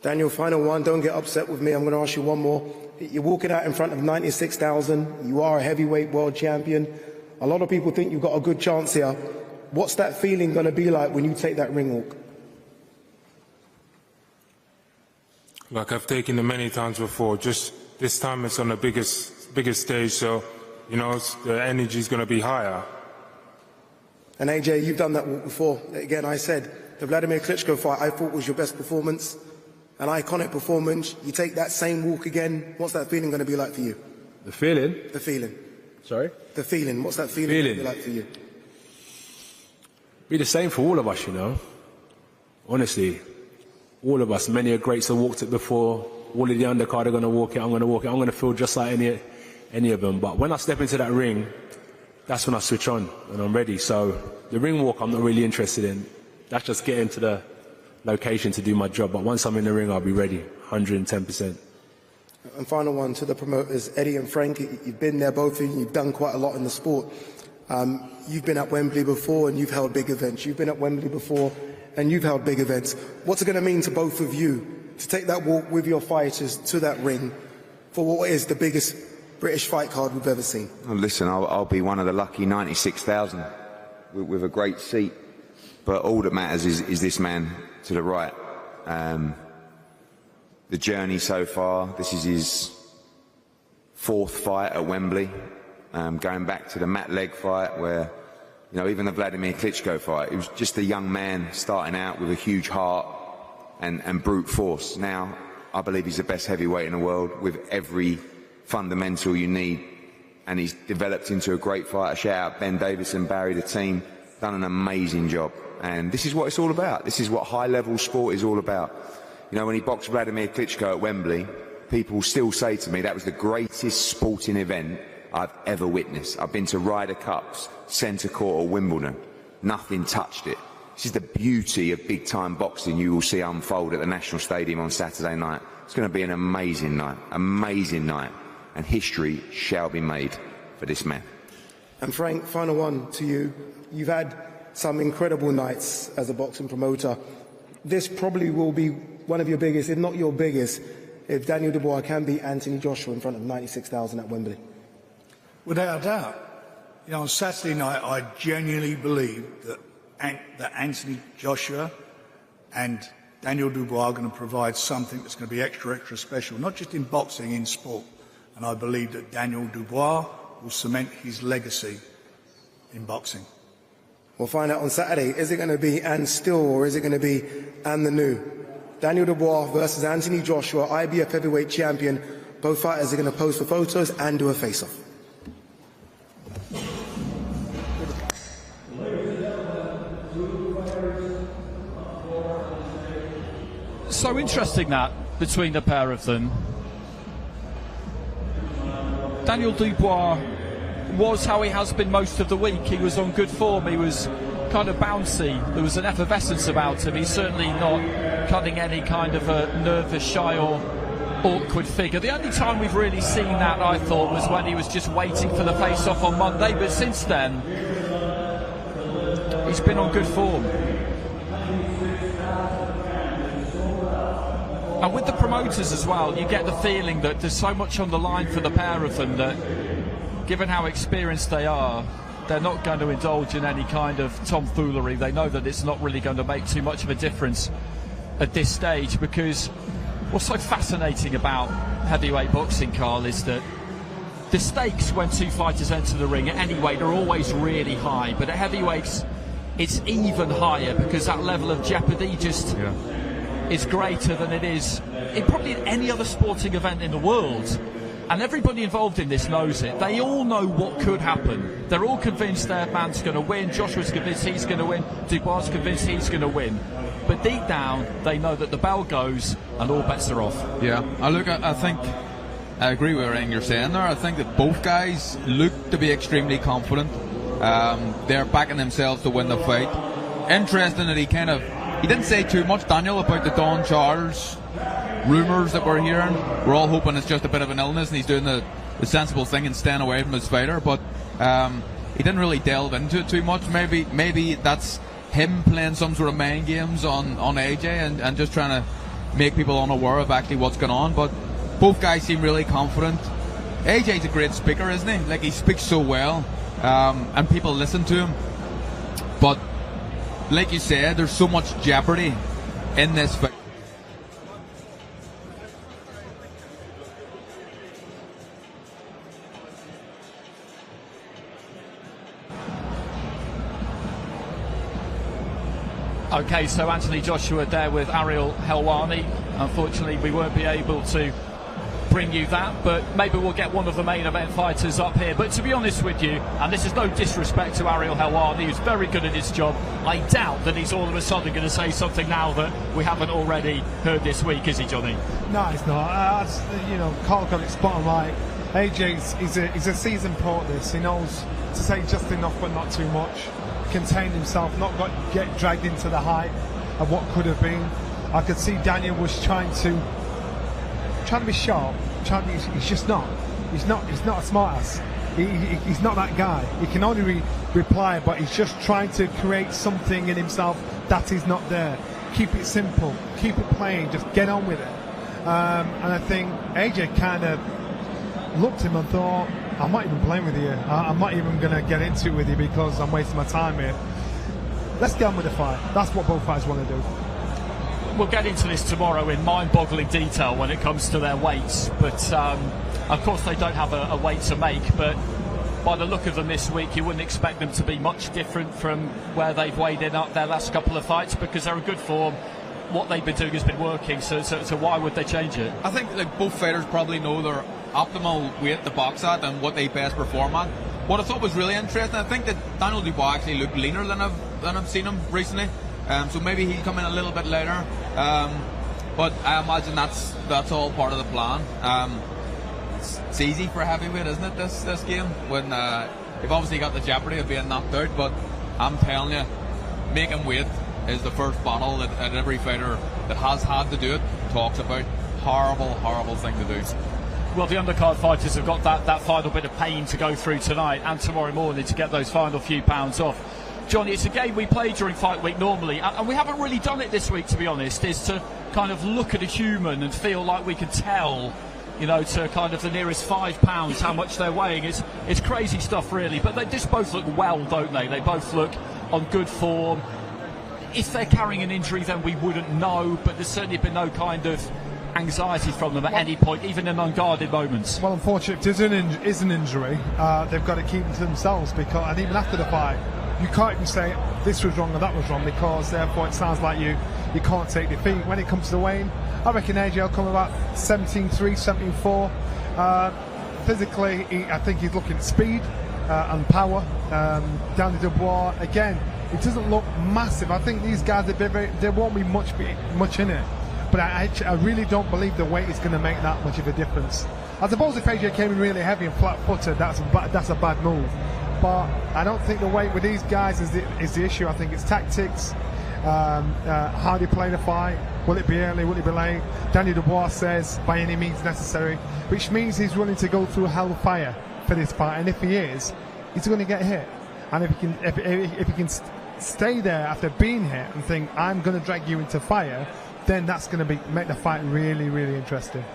Daniel, final one, don't get upset with me, I'm going to ask you one more. You're walking out in front of 96,000, you are a heavyweight world champion. A lot of people think you've got a good chance here. What's that feeling going to be like when you take that ring walk? Like I've taken it many times before, just this time it's on the biggest stage, so the energy's going to be higher. And AJ, you've done that walk before. Again, I said, the Vladimir Klitschko fight I thought was your best performance, an iconic performance. You take that same walk again, what's that feeling going to be like for you? The feeling? The feeling. Sorry? The feeling, what's that feeling going to be like for you? Be the same for all of us, Honestly, all of us, many greats have walked it before. All of the undercard are going to walk it, I'm going to walk it. I'm going to feel just like any of them. But when I step into that ring, that's when I switch on and I'm ready. So the ring walk I'm not really interested in. That's just getting to the location to do my job. But once I'm in the ring, I'll be ready, 110%. And final one to the promoters, Eddie and Frank, you've been there, both of you, you've done quite a lot in the sport. You've been at Wembley before and you've held big events. You've been at Wembley before and you've held big events. What's it going to mean to both of you to take that walk with your fighters to that ring for what is the biggest British fight card we've ever seen? Well, listen, I'll be one of the lucky 96,000 with a great seat. But all that matters is this man to the right. The journey so far, this is his fourth fight at Wembley. Going back to the Matt Legg fight where, even the Vladimir Klitschko fight, he was just a young man starting out with a huge heart and brute force. Now, I believe he's the best heavyweight in the world with every fundamental you need, and he's developed into a great fighter. Shout out Ben Davison, Barry, the team, done an amazing job. And this is what it's all about. This is what high-level sport is all about. When he boxed Vladimir Klitschko at Wembley, people still say to me that was the greatest sporting event I've ever witnessed. I've been to Ryder Cups, Centre Court or Wimbledon. Nothing touched it. This is the beauty of big-time boxing you will see unfold at the National Stadium on Saturday night. It's going to be an amazing night, and history shall be made for this man. And Frank, final one to you. You've had some incredible nights as a boxing promoter. This probably will be one of your biggest, if not your biggest, if Daniel Dubois can beat Anthony Joshua in front of 96,000 at Wembley. Without a doubt. On Saturday night, I genuinely believe that Anthony Joshua and Daniel Dubois are going to provide something that's going to be extra special, not just in boxing, in sport. And I believe that Daniel Dubois will cement his legacy in boxing. We'll find out on Saturday. Is it going to be and still, or is it going to be and the new? Daniel Dubois versus Anthony Joshua, IBF heavyweight champion. Both fighters are going to pose for photos and do a face-off. So interesting that between the pair of them. Daniel Dubois was how he has been most of the week. He was on good form, he was kind of bouncy, there was an effervescence about him. He's certainly not cutting any kind of a nervous, shy or awkward figure. The only time we've really seen that, I thought, was when he was just waiting for the face-off on Monday, but since then he's been on good form. And with the promoters as well, you get the feeling that there's so much on the line for the pair of them that, given how experienced they are, they're not going to indulge in any kind of tomfoolery. They know that it's not really going to make too much of a difference at this stage, because what's so fascinating about heavyweight boxing, Carl, is that the stakes when two fighters enter the ring at any weight are always really high, but at heavyweights it's even higher because that level of jeopardy just is greater than it is in probably any other sporting event in the world. And everybody involved in this knows it. They all know what could happen. They're all convinced their man's going to win. Joshua's convinced he's going to win. Dubois is convinced he's going to win. But deep down, they know that the bell goes and all bets are off. Yeah, I think I agree with everything you're saying there. I think that both guys look to be extremely confident. They're backing themselves to win the fight. Interesting that he didn't say too much, Daniel, about the Don Charles rumours that we're hearing. We're all hoping it's just a bit of an illness and he's doing the sensible thing and staying away from his fighter, but he didn't really delve into it too much. Maybe that's him playing some sort of mind games on AJ and just trying to make people unaware of actually what's going on. But both guys seem really confident. AJ's a great speaker, isn't he? Like, he speaks so well, and people listen to him. But like you said, there's so much jeopardy in this fight. Okay, so Anthony Joshua there with Ariel Helwani. Unfortunately, we won't be able to bring you that, but maybe we'll get one of the main event fighters up here. But to be honest with you, and this is no disrespect to Ariel Helwani, who's very good at his job, I doubt that he's all of a sudden going to say something now that we haven't already heard this week, is he, Johnny? No, he's not. Carl got it spot on right. AJ's he's a seasoned pro at this. He knows to say just enough but not too much. Contain himself, not get dragged into the height of what could have been. I could see Daniel was trying to be sharp. He's just not. He's not a smart ass. He's not that guy. He can only reply, but he's just trying to create something in himself that is not there. Keep it simple. Keep it plain. Just get on with it. And I think AJ kind of looked at him and thought, I'm not even playing with you. I'm not even going to get into it with you because I'm wasting my time here. Let's get on with the fight. That's what both fighters want to do. We'll get into this tomorrow in mind-boggling detail when it comes to their weights. But, of course, they don't have a weight to make. But by the look of them this week, you wouldn't expect them to be much different from where they've weighed in up their last couple of fights because they're in good form. What they've been doing has been working, so why would they change it? I think both fighters probably know their optimal weight to box at and what they best perform at. What I thought was really interesting, I think that Daniel Dubois actually looked leaner than I've seen him recently. So maybe he'll come in a little bit later. But I imagine that's all part of the plan. It's easy for a heavyweight, isn't it, this game? When you've obviously got the jeopardy of being knocked out, but I'm telling you, making weight is the first battle that every fighter that has had to do it talks about. Horrible thing to do. Well, the undercard fighters have got that final bit of pain to go through tonight and tomorrow morning to get those final few pounds off. Johnny, it's a game we play during fight week normally, and we haven't really done it this week, to be honest, is to kind of look at a human and feel like we can tell, to kind of the nearest £5 how much they're weighing. It's crazy stuff, really, but they just both look well, don't they? They both look on good form. If they're carrying an injury, then we wouldn't know, but there's certainly been no kind of anxiety from them at any point, even in unguarded moments? Well, unfortunately, if there is an injury, they've got to keep it to themselves, because, and even after the fight, you can't even say this was wrong or that was wrong, because therefore it sounds like you can't take defeat. When it comes to the weighing, I reckon AJ will come about 17-3, 17-4. Physically, I think he's looking at speed and power. Daniel Dubois, again, it doesn't look massive. I think these guys, there won't be much in it. But I really don't believe the weight is going to make that much of a difference. I suppose if AJ came in really heavy and flat-footed, that's a bad move. But I don't think the weight with these guys is the issue. I think it's tactics, how they play the fight. Will it be early? Will it be late? Daniel Dubois says by any means necessary, which means he's willing to go through hell of fire for this fight. And if he is, he's going to get hit. And if he can stay there after being hit and think, I'm going to drag you into fire, then that's going to make the fight really, really interesting.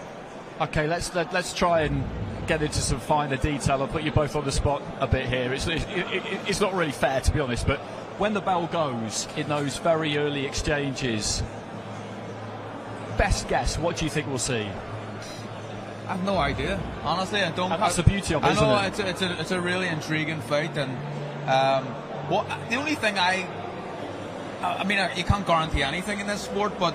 Okay, let's try and get into some finer detail. I'll put you both on the spot a bit here. It's not really fair, to be honest, but when the bell goes in those very early exchanges, best guess, what do you think we'll see? I have no idea. Honestly, I don't. And that's the beauty of it, isn't it? I know it's a really intriguing fight, and the only thing I mean, you can't guarantee anything in this sport, but